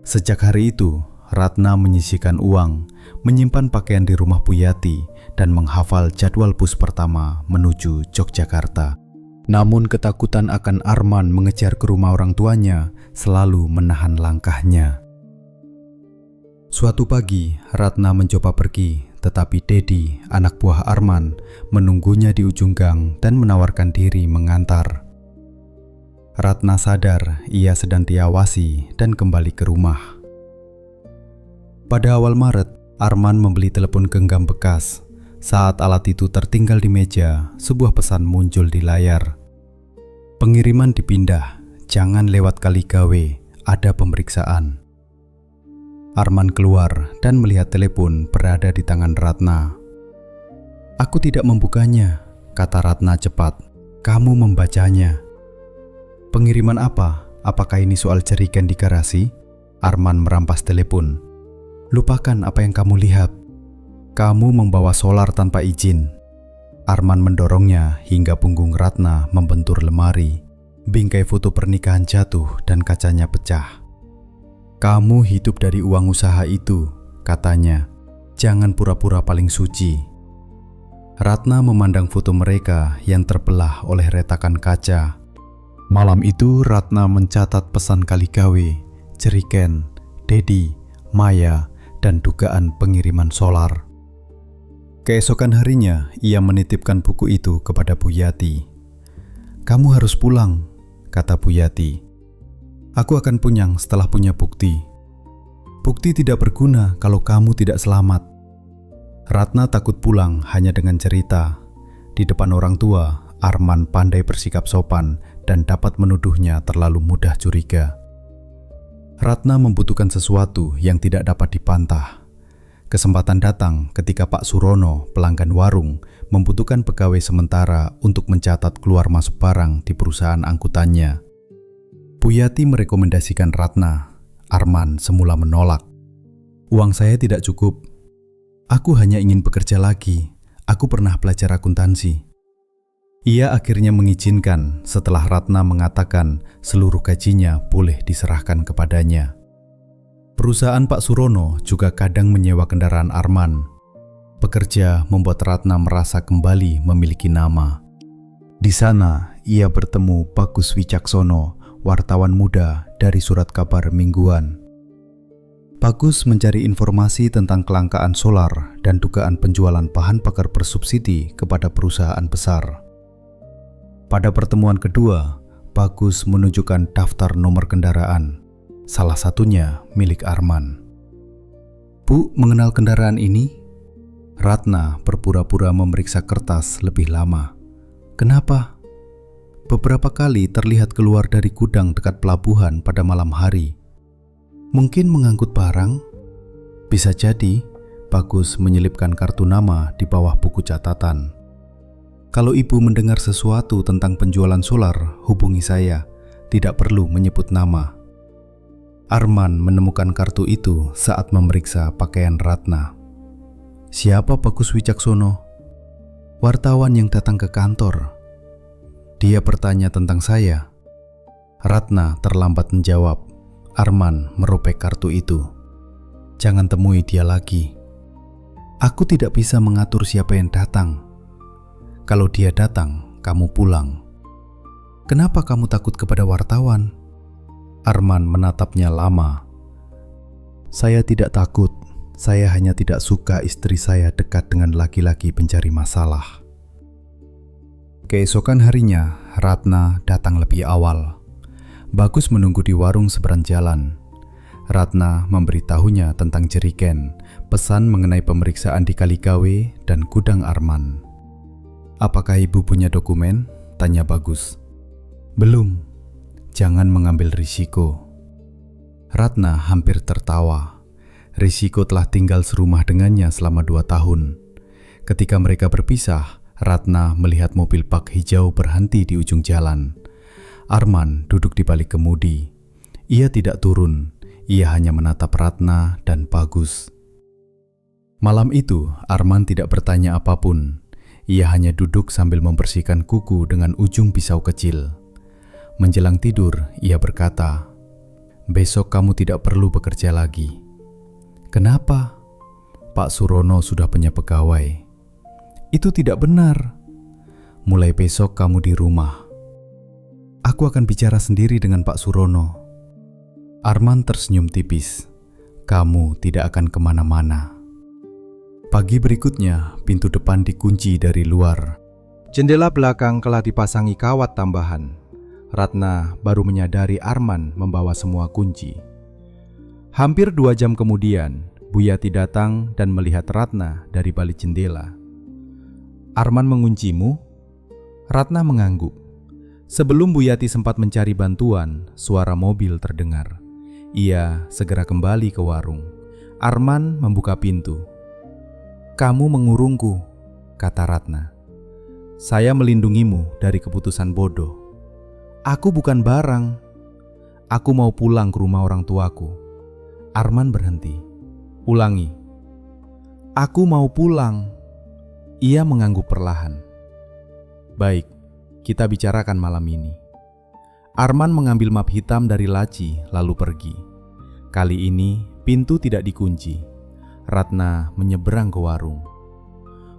Sejak hari itu, Ratna menyisihkan uang, menyimpan pakaian di rumah Puyati, dan menghafal jadwal bus pertama menuju Yogyakarta. Namun ketakutan akan Arman mengejar ke rumah orang tuanya selalu menahan langkahnya. Suatu pagi, Ratna mencoba pergi, tetapi Dedi, anak buah Arman, menunggunya di ujung gang dan menawarkan diri mengantar. Ratna sadar ia sedang diawasi dan kembali ke rumah. Pada awal Maret, Arman membeli telepon genggam bekas. Saat alat itu tertinggal di meja, sebuah pesan muncul di layar. Pengiriman dipindah, jangan lewat Kaligawe, ada pemeriksaan. Arman keluar dan melihat telepon berada di tangan Ratna. Aku tidak membukanya, kata Ratna cepat. Kamu membacanya. Pengiriman apa? Apakah ini soal jerigen di garasi? Arman merampas telepon. Lupakan apa yang kamu lihat. Kamu membawa solar tanpa izin. Arman mendorongnya hingga punggung Ratna membentur lemari. Bingkai foto pernikahan jatuh dan kacanya pecah. Kamu hidup dari uang usaha itu, katanya. Jangan pura-pura paling suci. Ratna memandang foto mereka yang terbelah oleh retakan kaca. Malam itu Ratna mencatat pesan Kaligawe, jerigen, Dedi, Maya, dan dugaan pengiriman solar. Keesokan harinya, ia menitipkan buku itu kepada Puyati. Kamu harus pulang, kata Puyati. Aku akan punyang setelah punya bukti. Bukti tidak berguna kalau kamu tidak selamat. Ratna takut pulang hanya dengan cerita. Di depan orang tua, Arman pandai bersikap sopan dan dapat menuduhnya terlalu mudah curiga. Ratna membutuhkan sesuatu yang tidak dapat dibantah. Kesempatan datang ketika Pak Surono, pelanggan warung, membutuhkan pegawai sementara untuk mencatat keluar masuk barang di perusahaan angkutannya. Puyati merekomendasikan Ratna. Arman semula menolak. Uang saya tidak cukup. Aku hanya ingin bekerja lagi. Aku pernah belajar akuntansi. Ia akhirnya mengizinkan setelah Ratna mengatakan seluruh gajinya boleh diserahkan kepadanya. Perusahaan Pak Surono juga kadang menyewa kendaraan Arman. Pekerja membuat Ratna merasa kembali memiliki nama. Di sana, ia bertemu Bagus Wicaksono, wartawan muda dari surat kabar mingguan. Bagus mencari informasi tentang kelangkaan solar dan dugaan penjualan bahan bakar bersubsidi kepada perusahaan besar. Pada pertemuan kedua, Bagus menunjukkan daftar nomor kendaraan, salah satunya milik Arman. "Bu, mengenal kendaraan ini?" Ratna berpura-pura memeriksa kertas lebih lama. "Kenapa?" "Beberapa kali terlihat keluar dari gudang dekat pelabuhan pada malam hari. Mungkin mengangkut barang?" "Bisa jadi." Bagus menyelipkan kartu nama di bawah buku catatan. "Kalau ibu mendengar sesuatu tentang penjualan solar, hubungi saya. Tidak perlu menyebut nama." Arman menemukan kartu itu saat memeriksa pakaian Ratna. "Siapa Bagus Wicaksono?" "Wartawan yang datang ke kantor. Dia bertanya tentang saya." Ratna terlambat menjawab. Arman merobek kartu itu. "Jangan temui dia lagi. Aku tidak bisa mengatur siapa yang datang. Kalau dia datang, kamu pulang." "Kenapa kamu takut kepada wartawan?" Arman menatapnya lama. "Saya tidak takut. Saya hanya tidak suka istri saya dekat dengan laki-laki pencari masalah." Keesokan harinya, Ratna datang lebih awal. Bagus menunggu di warung seberang jalan. Ratna memberitahunya tentang jeriken, pesan mengenai pemeriksaan di Kaligawe dan gudang Arman. "Apakah ibu punya dokumen?" tanya Bagus. "Belum. Jangan mengambil risiko." Ratna hampir tertawa. Risiko telah tinggal serumah dengannya selama 2 tahun. Ketika mereka berpisah, Ratna melihat mobil bak hijau berhenti di ujung jalan. Arman duduk di balik kemudi. Ia tidak turun, ia hanya menatap Ratna dan Bagus. Malam itu, Arman tidak bertanya apapun. Ia hanya duduk sambil membersihkan kuku dengan ujung pisau kecil. Menjelang tidur, ia berkata, "Besok kamu tidak perlu bekerja lagi." "Kenapa?" "Pak Surono sudah punya pegawai." "Itu tidak benar." "Mulai besok kamu di rumah. Aku akan bicara sendiri dengan Pak Surono." Arman tersenyum tipis. "Kamu tidak akan kemana-mana." Pagi berikutnya, pintu depan dikunci dari luar. Jendela belakang telah dipasangi kawat tambahan. Ratna baru menyadari Arman membawa semua kunci. Hampir 2 jam kemudian, Bu Yati datang dan melihat Ratna dari balik jendela. "Arman menguncimu?" Ratna mengangguk. Sebelum Bu Yati sempat mencari bantuan, suara mobil terdengar. Ia segera kembali ke warung. Arman membuka pintu. "Kamu mengurungku," kata Ratna. "Saya melindungimu dari keputusan bodoh. Aku bukan barang. Aku mau pulang ke rumah orang tuaku." Arman berhenti. "Ulangi." "Aku mau pulang." Ia mengangguk perlahan. "Baik, kita bicarakan malam ini." Arman mengambil map hitam dari laci lalu pergi. Kali ini pintu tidak dikunci. Ratna menyeberang ke warung.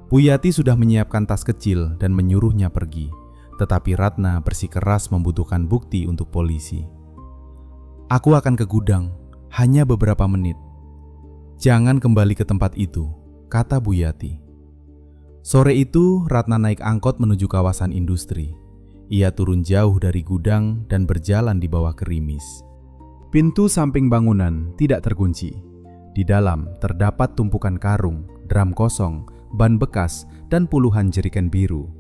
Bu Yati sudah menyiapkan tas kecil dan menyuruhnya pergi, tetapi Ratna bersikeras membutuhkan bukti untuk polisi. "Aku akan ke gudang, hanya beberapa menit." "Jangan kembali ke tempat itu," kata Bu Yati. Sore itu, Ratna naik angkot menuju kawasan industri. Ia turun jauh dari gudang dan berjalan di bawah gerimis. Pintu samping bangunan tidak terkunci. Di dalam terdapat tumpukan karung, drum kosong, ban bekas, dan puluhan jeriken biru.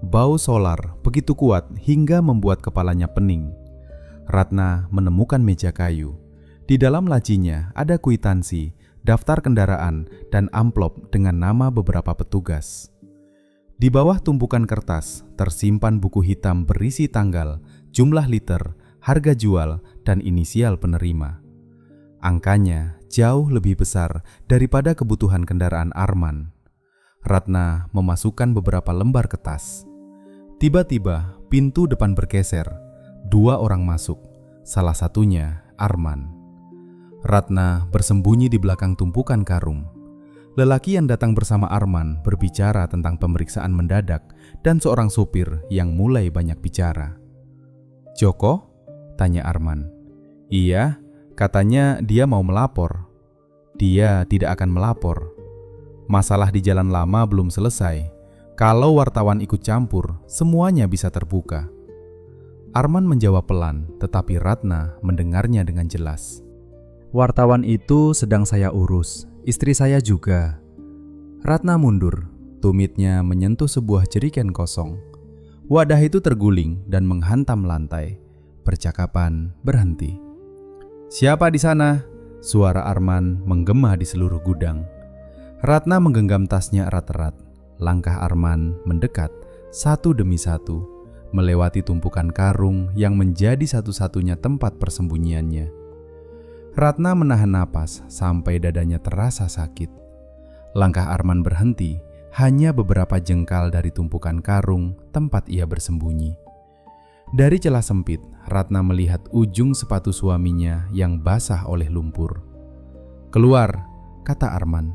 Bau solar begitu kuat hingga membuat kepalanya pening. Ratna menemukan meja kayu. Di dalam lacinya ada kwitansi, daftar kendaraan, dan amplop dengan nama beberapa petugas. Di bawah tumpukan kertas tersimpan buku hitam berisi tanggal, jumlah liter, harga jual, dan inisial penerima. Angkanya jauh lebih besar daripada kebutuhan kendaraan Arman. Ratna memasukkan beberapa lembar kertas. Tiba-tiba pintu depan bergeser. 2 orang masuk, salah satunya Arman. Ratna bersembunyi di belakang tumpukan karung. Lelaki yang datang bersama Arman berbicara tentang pemeriksaan mendadak dan seorang supir yang mulai banyak bicara. "Joko?" tanya Arman. "Iya, katanya dia mau melapor." "Dia tidak akan melapor. Masalah di Jalan Lama belum selesai. Kalau wartawan ikut campur, semuanya bisa terbuka." Arman menjawab pelan, tetapi Ratna mendengarnya dengan jelas. "Wartawan itu sedang saya urus, istri saya juga." Ratna mundur, tumitnya menyentuh sebuah jerigen kosong. Wadah itu terguling dan menghantam lantai. Percakapan berhenti. "Siapa di sana?" Suara Arman menggema di seluruh gudang. Ratna menggenggam tasnya erat-erat. Langkah Arman mendekat satu demi satu, melewati tumpukan karung yang menjadi satu-satunya tempat persembunyiannya. Ratna menahan napas sampai dadanya terasa sakit. Langkah Arman berhenti hanya beberapa jengkal dari tumpukan karung tempat ia bersembunyi. Dari celah sempit, Ratna melihat ujung sepatu suaminya yang basah oleh lumpur. "Keluar," kata Arman.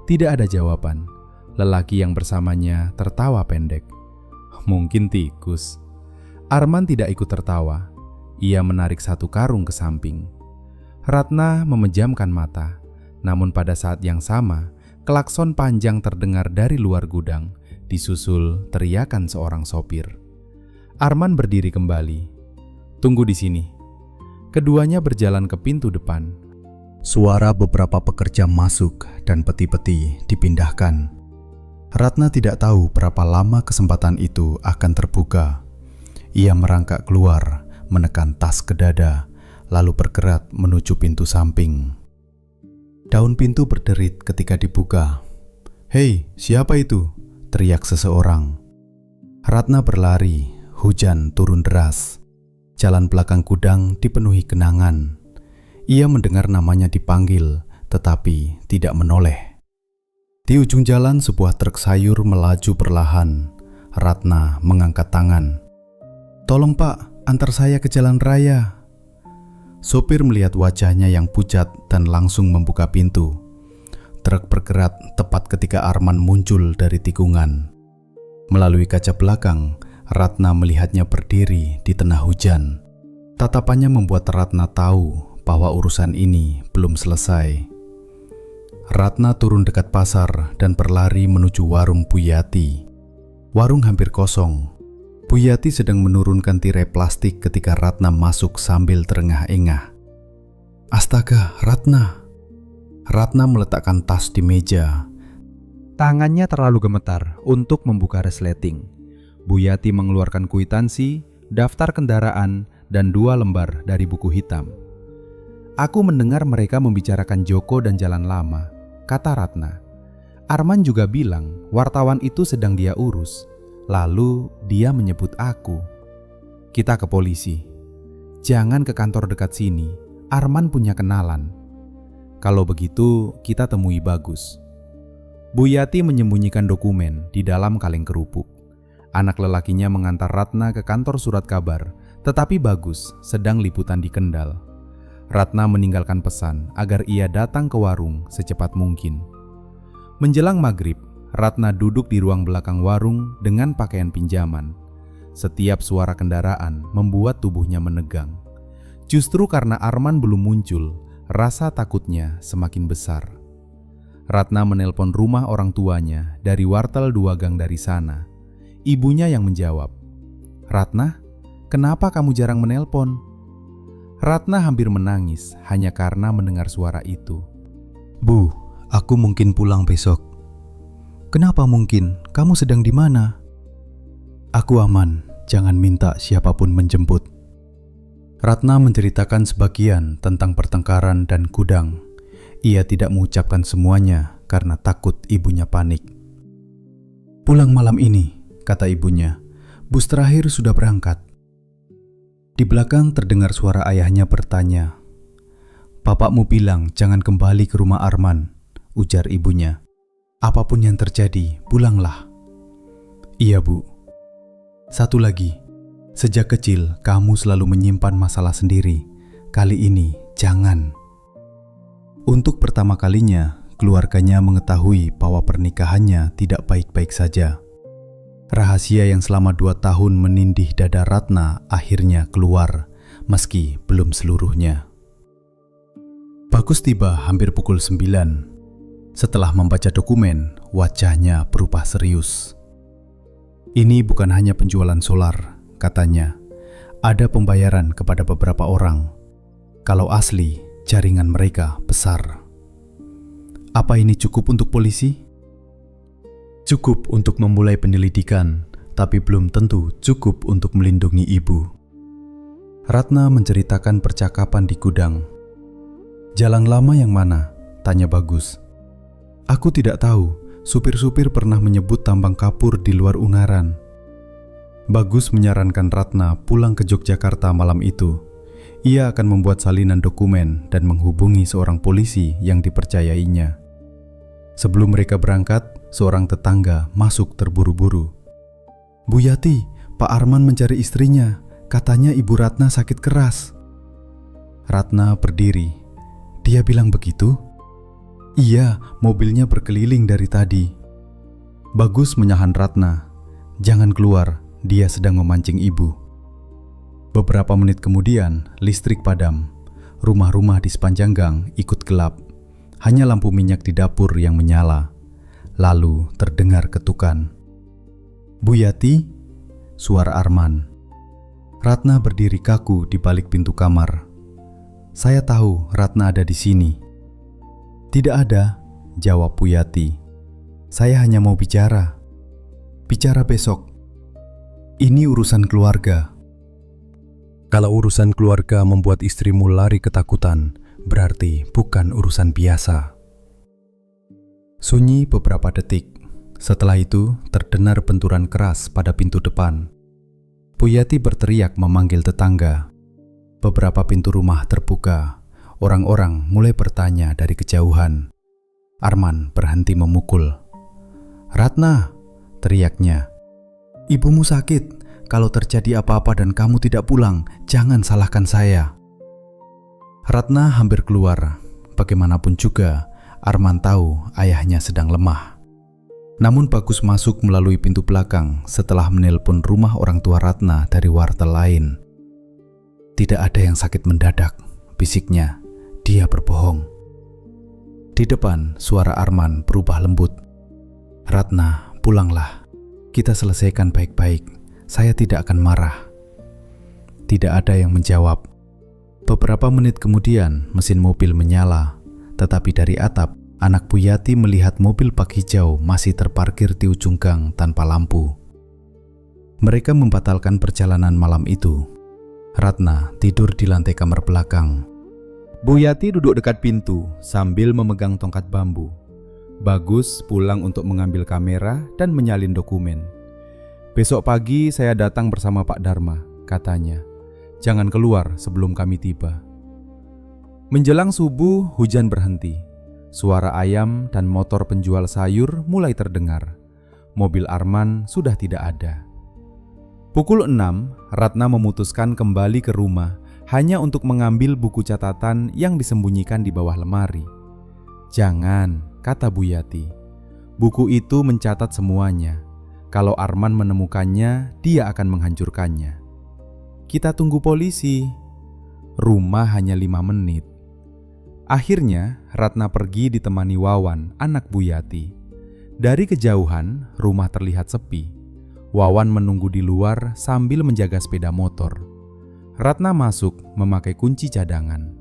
Tidak ada jawaban. Lelaki yang bersamanya tertawa pendek. "Mungkin tikus." Arman tidak ikut tertawa. Ia menarik satu karung ke samping. Ratna memejamkan mata, namun pada saat yang sama, klakson panjang terdengar dari luar gudang, disusul teriakan seorang sopir. Arman berdiri kembali. "Tunggu di sini." Keduanya berjalan ke pintu depan. Suara beberapa pekerja masuk dan peti-peti dipindahkan. Ratna tidak tahu berapa lama kesempatan itu akan terbuka. Ia merangkak keluar, menekan tas ke dada, lalu bergerak menuju pintu samping. Daun pintu berderit ketika dibuka. "Hei, siapa itu?" teriak seseorang. Ratna berlari, hujan turun deras. Jalan belakang gudang dipenuhi genangan. Ia mendengar namanya dipanggil, tetapi tidak menoleh. Di ujung jalan sebuah truk sayur melaju perlahan. Ratna mengangkat tangan. "Tolong Pak, antar saya ke jalan raya." Sopir melihat wajahnya yang pucat dan langsung membuka pintu. Truk bergerak tepat ketika Arman muncul dari tikungan. Melalui kaca belakang, Ratna melihatnya berdiri di tengah hujan. Tatapannya membuat Ratna tahu bahwa urusan ini belum selesai. Ratna turun dekat pasar dan berlari menuju warung Buyati. Warung hampir kosong. Buyati sedang menurunkan tirai plastik ketika Ratna masuk sambil terengah-engah. "Astaga, Ratna!" Ratna meletakkan tas di meja. Tangannya terlalu gemetar untuk membuka resleting. Buyati mengeluarkan kwitansi, daftar kendaraan, dan 2 lembar dari buku hitam. "Aku mendengar mereka membicarakan Joko dan Jalan Lama," kata Ratna. "Arman juga bilang wartawan itu sedang dia urus. Lalu dia menyebut aku." "Kita ke polisi." "Jangan ke kantor dekat sini. Arman punya kenalan." "Kalau begitu kita temui Bagus." Buyati menyembunyikan dokumen di dalam kaleng kerupuk. Anak lelakinya mengantar Ratna ke kantor surat kabar, tetapi Bagus sedang liputan di Kendal. Ratna meninggalkan pesan agar ia datang ke warung secepat mungkin. Menjelang maghrib, Ratna duduk di ruang belakang warung dengan pakaian pinjaman. Setiap suara kendaraan membuat tubuhnya menegang. Justru karena Arman belum muncul, rasa takutnya semakin besar. Ratna menelpon rumah orang tuanya dari wartel 2 gang dari sana. Ibunya yang menjawab, "Ratna, kenapa kamu jarang menelpon?" Ratna hampir menangis hanya karena mendengar suara itu. "Bu, aku mungkin pulang besok." "Kenapa mungkin? Kamu sedang di mana?" "Aku aman, jangan minta siapapun menjemput." Ratna menceritakan sebagian tentang pertengkaran dan gudang. Ia tidak mengucapkan semuanya karena takut ibunya panik. "Pulang malam ini," kata ibunya. "Bus terakhir sudah berangkat." Di belakang terdengar suara ayahnya bertanya. "Bapakmu bilang jangan kembali ke rumah Arman," ujar ibunya. "Apapun yang terjadi, pulanglah." "Iya, Bu." Satu lagi, sejak kecil kamu selalu menyimpan masalah sendiri. Kali ini jangan. Untuk pertama kalinya, keluarganya mengetahui bahwa pernikahannya tidak baik-baik saja. Rahasia yang selama 2 tahun menindih dada Ratna akhirnya keluar, meski belum seluruhnya. Bagus tiba hampir pukul 9. Setelah membaca dokumen, wajahnya berubah serius. Ini bukan hanya penjualan solar, katanya. Ada pembayaran kepada beberapa orang. Kalau asli, jaringan mereka besar. Apa ini cukup untuk polisi? Cukup untuk memulai penyelidikan, tapi belum tentu cukup untuk melindungi ibu. Ratna menceritakan percakapan di gudang. Jalan lama yang mana? Tanya Bagus. Aku tidak tahu, supir-supir pernah menyebut tambang kapur di luar Ungaran. Bagus menyarankan Ratna pulang ke Yogyakarta malam itu. Ia akan membuat salinan dokumen dan menghubungi seorang polisi yang dipercayainya. Sebelum mereka berangkat, seorang tetangga masuk terburu-buru. Bu Yati, Pak Arman mencari istrinya. Katanya Ibu Ratna sakit keras. Ratna berdiri. Dia bilang begitu? Iya, mobilnya berkeliling dari tadi. Bagus menyahan Ratna. Jangan keluar, dia sedang memancing ibu. Beberapa menit kemudian, listrik padam. Rumah-rumah di sepanjang gang ikut gelap. Hanya lampu minyak di dapur yang menyala. Lalu terdengar ketukan. Bu Yati, suara Arman. Ratna berdiri kaku di balik pintu kamar. Saya tahu Ratna ada di sini. Tidak ada, jawab Bu Yati. Saya hanya mau bicara. Bicara besok. Ini urusan keluarga. Kalau urusan keluarga membuat istrimu lari ketakutan, berarti bukan urusan biasa. Sunyi beberapa detik. Setelah itu terdengar benturan keras pada pintu depan. Bu Yati berteriak memanggil tetangga. Beberapa pintu rumah terbuka. Orang-orang mulai bertanya dari kejauhan. Arman berhenti memukul. Ratna, teriaknya. Ibumu sakit. Kalau terjadi apa-apa dan kamu tidak pulang, jangan salahkan saya. Ratna hampir keluar. Bagaimanapun juga, Arman tahu ayahnya sedang lemah. Namun Bagus masuk melalui pintu belakang setelah menelpon rumah orang tua Ratna dari wartel lain. Tidak ada yang sakit mendadak, bisiknya. Dia berbohong. Di depan, suara Arman berubah lembut. Ratna, pulanglah. Kita selesaikan baik-baik. Saya tidak akan marah. Tidak ada yang menjawab. Beberapa menit kemudian, mesin mobil menyala. Tetapi dari atap, anak Bu Yati melihat mobil bak hijau masih terparkir di ujung gang tanpa lampu. Mereka membatalkan perjalanan malam itu. Ratna tidur di lantai kamar belakang. Bu Yati duduk dekat pintu sambil memegang tongkat bambu. Bagus pulang untuk mengambil kamera dan menyalin dokumen. Besok pagi saya datang bersama Pak Dharma, katanya. Jangan keluar sebelum kami tiba. Menjelang subuh, hujan berhenti. Suara ayam dan motor penjual sayur mulai terdengar. Mobil Arman sudah tidak ada. Pukul 6, Ratna memutuskan kembali ke rumah hanya untuk mengambil buku catatan yang disembunyikan di bawah lemari. Jangan, kata Bu Yati. Buku itu mencatat semuanya. Kalau Arman menemukannya, dia akan menghancurkannya. Kita tunggu polisi. Rumah hanya 5 menit. Akhirnya, Ratna pergi ditemani Wawan, anak Bu Yati. Dari kejauhan, rumah terlihat sepi. Wawan menunggu di luar sambil menjaga sepeda motor. Ratna masuk memakai kunci cadangan.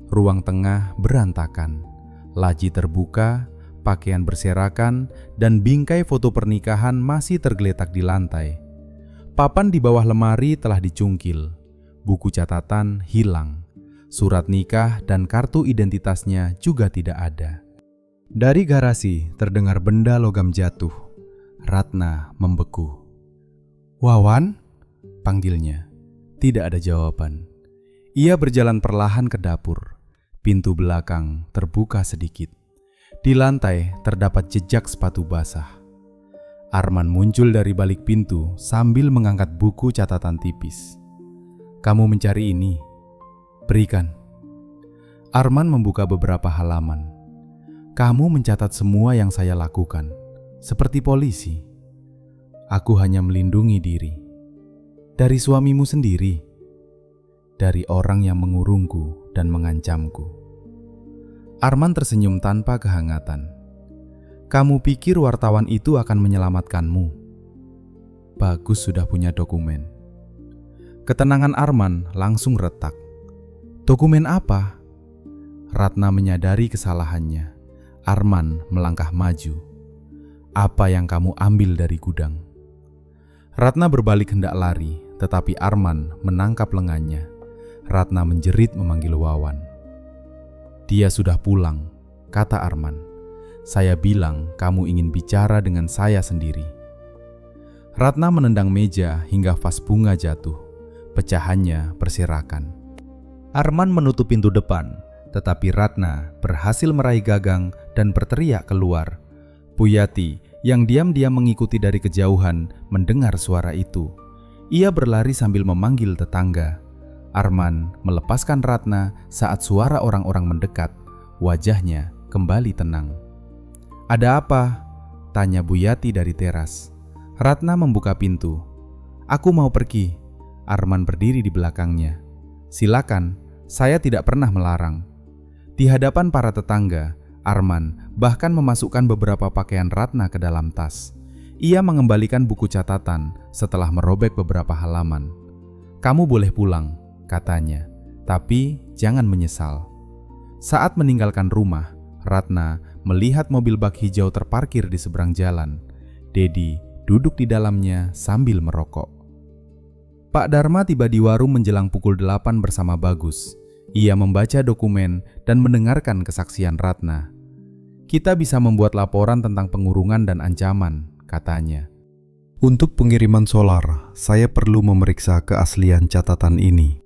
Ruang tengah berantakan. Laci terbuka, pakaian berserakan, dan bingkai foto pernikahan masih tergeletak di lantai. Papan di bawah lemari telah dicungkil. Buku catatan hilang. Surat nikah dan kartu identitasnya juga tidak ada. Dari garasi terdengar benda logam jatuh. Ratna membeku. Wawan? Panggilnya. Tidak ada jawaban. Ia berjalan perlahan ke dapur. Pintu belakang terbuka sedikit. Di lantai terdapat jejak sepatu basah. Arman muncul dari balik pintu sambil mengangkat buku catatan tipis. "Kamu mencari ini? Berikan." Arman membuka beberapa halaman. "Kamu mencatat semua yang saya lakukan, seperti polisi." "Aku hanya melindungi diri." "Dari suamimu sendiri?" "Dari orang yang mengurungku dan mengancamku." Arman tersenyum tanpa kehangatan. "Kamu pikir wartawan itu akan menyelamatkanmu?" Bagus sudah punya dokumen. Ketenangan Arman langsung retak. "Dokumen apa?" Ratna menyadari kesalahannya. Arman melangkah maju. "Apa yang kamu ambil dari gudang?" Ratna berbalik hendak lari, tetapi Arman menangkap lengannya. Ratna menjerit memanggil Wawan. "Dia sudah pulang," kata Arman. "Saya bilang kamu ingin bicara dengan saya sendiri." Ratna menendang meja hingga vas bunga jatuh. Pecahannya berserakan. Arman menutup pintu depan, tetapi Ratna berhasil meraih gagang dan berteriak keluar. Buyati yang diam-diam mengikuti dari kejauhan mendengar suara itu. Ia berlari sambil memanggil tetangga. Arman melepaskan Ratna saat suara orang-orang mendekat. Wajahnya kembali tenang. "Ada apa?" tanya Buyati dari teras. Ratna membuka pintu. "Aku mau pergi." Arman berdiri di belakangnya. "Silakan, saya tidak pernah melarang." Di hadapan para tetangga, Arman bahkan memasukkan beberapa pakaian Ratna ke dalam tas. Ia mengembalikan buku catatan setelah merobek beberapa halaman. "Kamu boleh pulang," katanya, "tapi jangan menyesal." Saat meninggalkan rumah, Ratna melihat mobil bak hijau terparkir di seberang jalan. Dedi duduk di dalamnya sambil merokok. Pak Dharma tiba di warung menjelang pukul 8 bersama Bagus. Ia membaca dokumen dan mendengarkan kesaksian Ratna. "Kita bisa membuat laporan tentang pengurungan dan ancaman," katanya. Untuk pengiriman solar, saya perlu memeriksa keaslian catatan ini.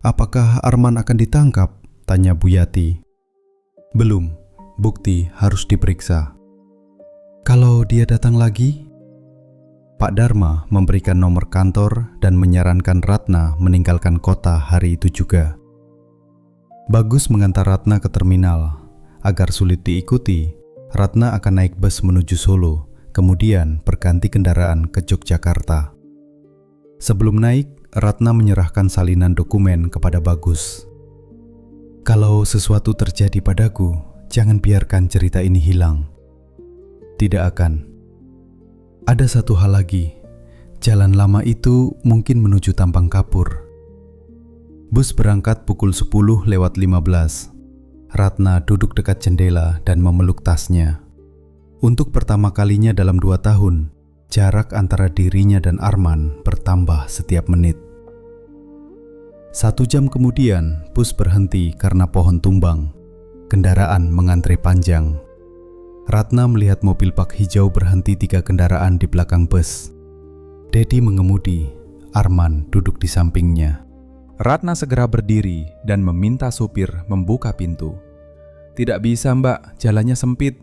Apakah Arman akan ditangkap? Tanya Buyati. Belum, bukti harus diperiksa. Kalau dia datang lagi? Pak Dharma memberikan nomor kantor dan menyarankan Ratna meninggalkan kota hari itu juga. Bagus mengantar Ratna ke terminal. Agar sulit diikuti, Ratna akan naik bus menuju Solo, kemudian berganti kendaraan ke Yogyakarta. Sebelum naik, Ratna menyerahkan salinan dokumen kepada Bagus. Kalau sesuatu terjadi padaku, jangan biarkan cerita ini hilang. Tidak akan. Ada satu hal lagi, jalan lama itu mungkin menuju Tampang Kapur. Bus berangkat pukul 10:15. Ratna duduk dekat jendela dan memeluk tasnya. Untuk pertama kalinya dalam 2 tahun, jarak antara dirinya dan Arman bertambah setiap menit. 1 jam kemudian, bus berhenti karena pohon tumbang. Kendaraan mengantre panjang. Ratna melihat mobil bak hijau berhenti 3 kendaraan di belakang bus. Dedi mengemudi, Arman duduk di sampingnya. Ratna segera berdiri dan meminta supir membuka pintu. "Tidak bisa, Mbak, jalannya sempit.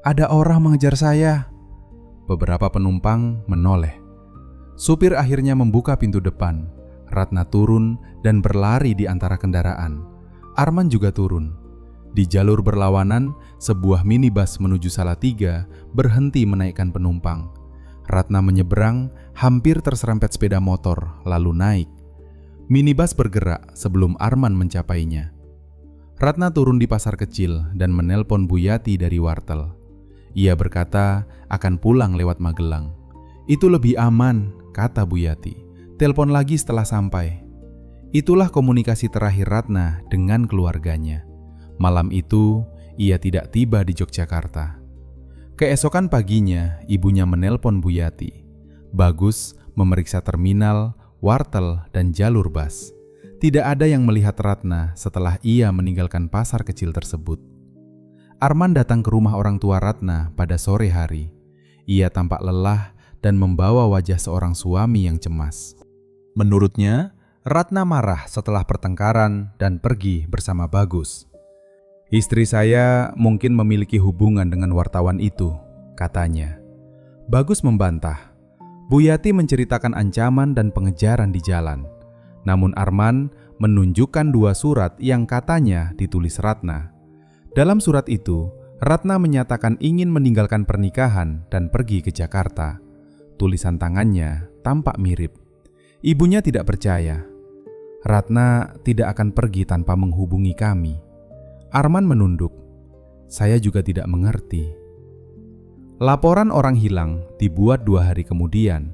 Ada orang mengejar saya." Beberapa penumpang menoleh. Supir akhirnya membuka pintu depan. Ratna turun dan berlari di antara kendaraan. Arman juga turun. Di jalur berlawanan, sebuah minibus menuju Salatiga berhenti menaikkan penumpang. Ratna menyeberang, hampir terserempet sepeda motor, lalu naik. Minibus bergerak sebelum Arman mencapainya. Ratna turun di pasar kecil dan menelpon Buyati dari wartel. Ia berkata akan pulang lewat Magelang. "Itu lebih aman," kata Buyati. "Telepon lagi setelah sampai." Itulah komunikasi terakhir Ratna dengan keluarganya. Malam itu, ia tidak tiba di Yogyakarta. Keesokan paginya, ibunya menelpon Buyati. Bagus memeriksa terminal, wartel, dan jalur bus. Tidak ada yang melihat Ratna setelah ia meninggalkan pasar kecil tersebut. Arman datang ke rumah orang tua Ratna pada sore hari. Ia tampak lelah dan membawa wajah seorang suami yang cemas. Menurutnya, Ratna marah setelah pertengkaran dan pergi bersama Bagus. "Istri saya mungkin memiliki hubungan dengan wartawan itu," katanya. Bagus membantah. Bu Yati menceritakan ancaman dan pengejaran di jalan. Namun Arman menunjukkan 2 surat yang katanya ditulis Ratna. Dalam surat itu, Ratna menyatakan ingin meninggalkan pernikahan dan pergi ke Jakarta. Tulisan tangannya tampak mirip. Ibunya tidak percaya. Ratna tidak akan pergi tanpa menghubungi kami. Arman menunduk. Saya juga tidak mengerti. Laporan orang hilang dibuat 2 hari kemudian.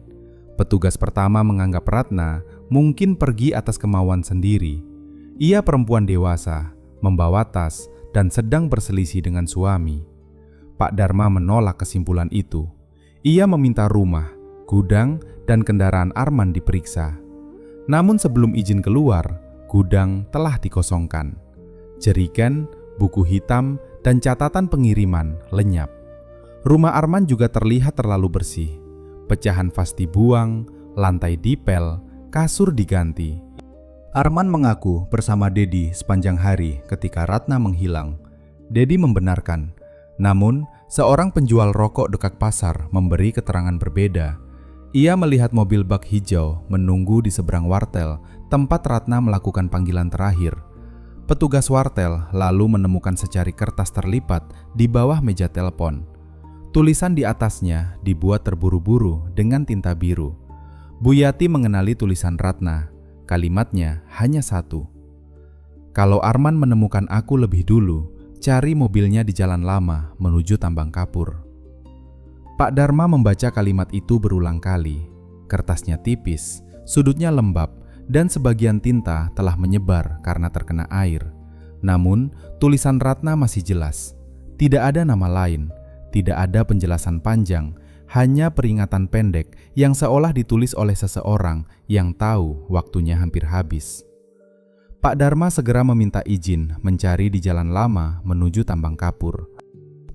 Petugas pertama menganggap Ratna mungkin pergi atas kemauan sendiri. Ia perempuan dewasa, membawa tas, dan sedang berselisih dengan suami. Pak Dharma menolak kesimpulan itu. Ia meminta rumah, gudang, dan kendaraan Arman diperiksa. Namun sebelum izin keluar, gudang telah dikosongkan. Jerigen, buku hitam, dan catatan pengiriman lenyap. Rumah Arman juga terlihat terlalu bersih. Pecahan vas dibuang, lantai dipel, kasur diganti. Arman mengaku bersama Dedi sepanjang hari ketika Ratna menghilang. Dedi membenarkan. Namun, seorang penjual rokok dekat pasar memberi keterangan berbeda. Ia melihat mobil bak hijau menunggu di seberang wartel tempat Ratna melakukan panggilan terakhir. Petugas wartel lalu menemukan secari kertas terlipat di bawah meja telepon. Tulisan di atasnya dibuat terburu-buru dengan tinta biru. Bu Yati mengenali tulisan Ratna. Kalimatnya hanya 1. Kalau Arman menemukan aku lebih dulu, cari mobilnya di jalan lama menuju Tambang Kapur. Pak Dharma membaca kalimat itu berulang kali. Kertasnya tipis, sudutnya lembab, dan sebagian tinta telah menyebar karena terkena air. Namun, tulisan Ratna masih jelas. Tidak ada nama lain, tidak ada penjelasan panjang, hanya peringatan pendek yang seolah ditulis oleh seseorang yang tahu waktunya hampir habis. Pak Dharma segera meminta izin mencari di jalan lama menuju Tambang Kapur.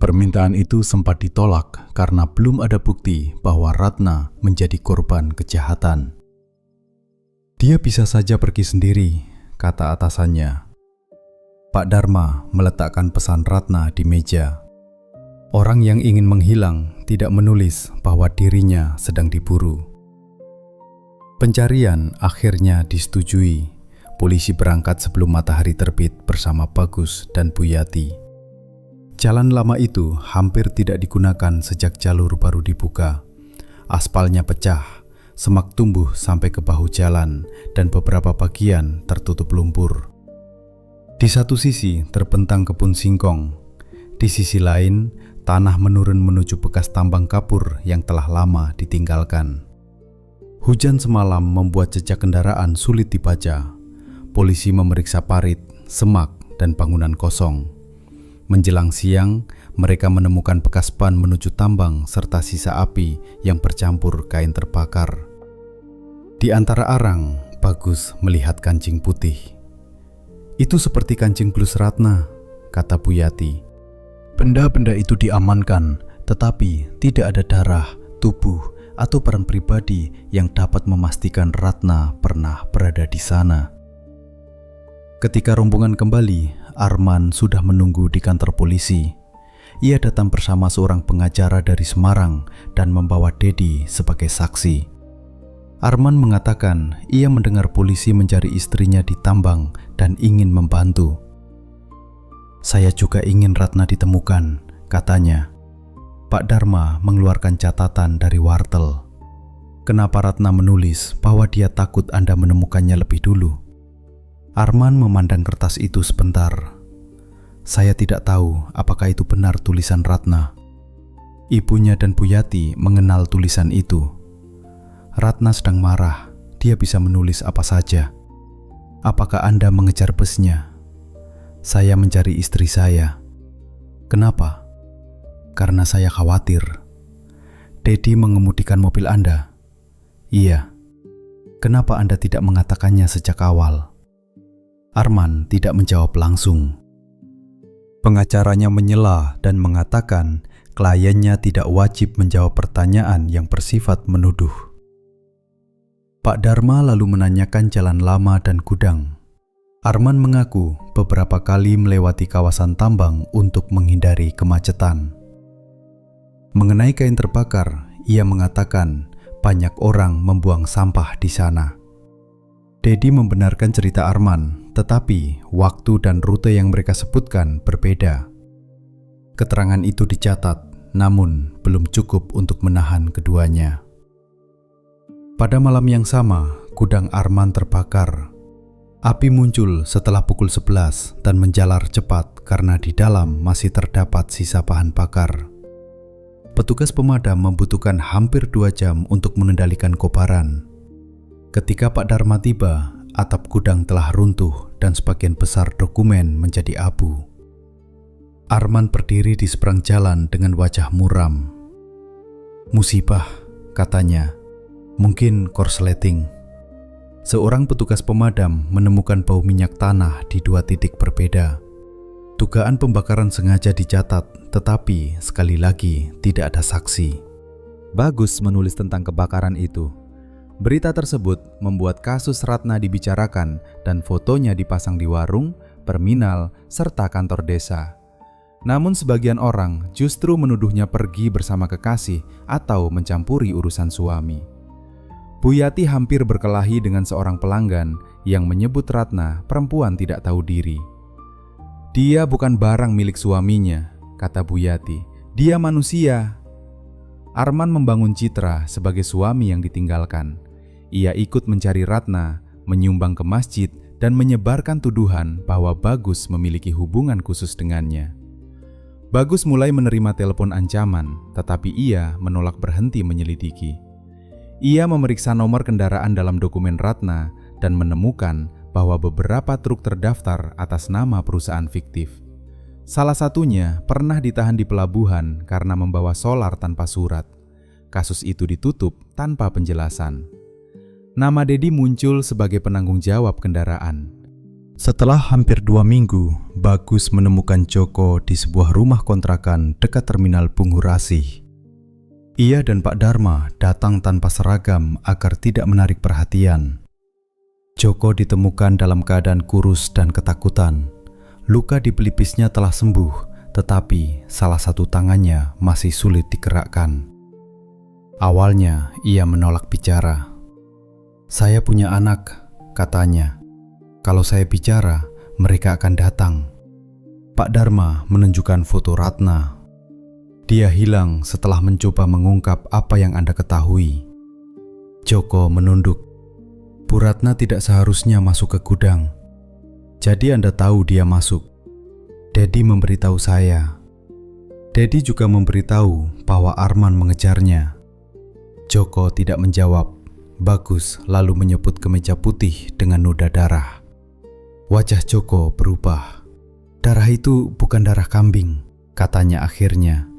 Permintaan itu sempat ditolak karena belum ada bukti bahwa Ratna menjadi korban kejahatan. Dia bisa saja pergi sendiri, kata atasannya. Pak Dharma meletakkan pesan Ratna di meja. Orang yang ingin menghilang tidak menulis bahwa dirinya sedang diburu. Pencarian akhirnya disetujui. Polisi berangkat sebelum matahari terbit bersama Bagus dan Bu Yati. Jalan lama itu hampir tidak digunakan sejak jalur baru dibuka. Aspalnya pecah, semak tumbuh sampai ke bahu jalan, dan beberapa bagian tertutup lumpur. Di satu sisi terbentang kebun singkong. Di sisi lain, tanah menurun menuju bekas tambang kapur yang telah lama ditinggalkan. Hujan semalam membuat jejak kendaraan sulit dibaca. Polisi memeriksa parit, semak, dan bangunan kosong. Menjelang siang, mereka menemukan bekas ban menuju tambang serta sisa api yang bercampur kain terbakar. Di antara arang, Bagus melihat kancing putih. Itu seperti kancing blus Ratna, kata Bu Yati. Benda-benda itu diamankan, tetapi tidak ada darah, tubuh, atau peran pribadi yang dapat memastikan Ratna pernah berada di sana. Ketika rombongan kembali, Arman sudah menunggu di kantor polisi. Ia datang bersama seorang pengacara dari Semarang dan membawa Dedi sebagai saksi. Arman mengatakan ia mendengar polisi mencari istrinya di tambang dan ingin membantu. Saya juga ingin Ratna ditemukan, katanya. Pak Dharma mengeluarkan catatan dari wartel. Kenapa Ratna menulis bahwa dia takut Anda menemukannya lebih dulu? Arman memandang kertas itu sebentar. Saya tidak tahu apakah itu benar tulisan Ratna. Ibunya dan Bu Yati mengenal tulisan itu. Ratna sedang marah, dia bisa menulis apa saja. Apakah Anda mengejar busnya? Saya mencari istri saya. Kenapa? Karena saya khawatir. Dedi mengemudikan mobil Anda. Iya. Kenapa Anda tidak mengatakannya sejak awal? Arman tidak menjawab langsung. Pengacaranya menyela dan mengatakan kliennya tidak wajib menjawab pertanyaan yang bersifat menuduh. Pak Dharma lalu menanyakan jalan lama dan gudang. Arman mengaku beberapa kali melewati kawasan tambang untuk menghindari kemacetan. Mengenai kain terbakar, ia mengatakan banyak orang membuang sampah di sana. Dedi membenarkan cerita Arman, tetapi waktu dan rute yang mereka sebutkan berbeda. Keterangan itu dicatat, namun belum cukup untuk menahan keduanya. Pada malam yang sama, gudang Arman terbakar. Api muncul setelah pukul 11 dan menjalar cepat karena di dalam masih terdapat sisa bahan bakar. Petugas pemadam membutuhkan hampir 2 jam untuk mengendalikan kobaran. Ketika Pak Dharma tiba, atap gudang telah runtuh dan sebagian besar dokumen menjadi abu. Arman berdiri di seberang jalan dengan wajah muram. "Musibah," katanya. "Mungkin korsleting." Seorang petugas pemadam menemukan bau minyak tanah di 2 titik berbeda. Dugaan pembakaran sengaja dicatat, tetapi sekali lagi tidak ada saksi. Bagus menulis tentang kebakaran itu. Berita tersebut membuat kasus Ratna dibicarakan dan fotonya dipasang di warung, terminal, serta kantor desa. Namun sebagian orang justru menuduhnya pergi bersama kekasih atau mencampuri urusan suami. Bu Yati hampir berkelahi dengan seorang pelanggan yang menyebut Ratna perempuan tidak tahu diri. "Dia bukan barang milik suaminya," kata Bu Yati. "Dia manusia." Arman membangun citra sebagai suami yang ditinggalkan. Ia ikut mencari Ratna, menyumbang ke masjid, dan menyebarkan tuduhan bahwa Bagus memiliki hubungan khusus dengannya. Bagus mulai menerima telepon ancaman, tetapi ia menolak berhenti menyelidiki. Ia memeriksa nomor kendaraan dalam dokumen Ratna dan menemukan bahwa beberapa truk terdaftar atas nama perusahaan fiktif. Salah satunya pernah ditahan di pelabuhan karena membawa solar tanpa surat. Kasus itu ditutup tanpa penjelasan. Nama Dedi muncul sebagai penanggung jawab kendaraan. Setelah hampir 2 minggu, Bagus menemukan Joko di sebuah rumah kontrakan dekat terminal Bunghurasih. Ia dan Pak Dharma datang tanpa seragam agar tidak menarik perhatian. Joko ditemukan dalam keadaan kurus dan ketakutan. Luka di pelipisnya telah sembuh, tetapi salah satu tangannya masih sulit digerakkan. Awalnya ia menolak bicara. "Saya punya anak," katanya. "Kalau saya bicara, mereka akan datang." Pak Dharma menunjukkan foto Ratna. "Dia hilang setelah mencoba mengungkap apa yang Anda ketahui." Joko menunduk. "Bu Ratna tidak seharusnya masuk ke gudang. Jadi Anda tahu dia masuk." "Dedi memberitahu saya." "Dedi juga memberitahu bahwa Arman mengejarnya." Joko tidak menjawab. Bagus lalu menyebut kemeja putih dengan noda darah. Wajah Joko berubah. "Darah itu bukan darah kambing," katanya akhirnya.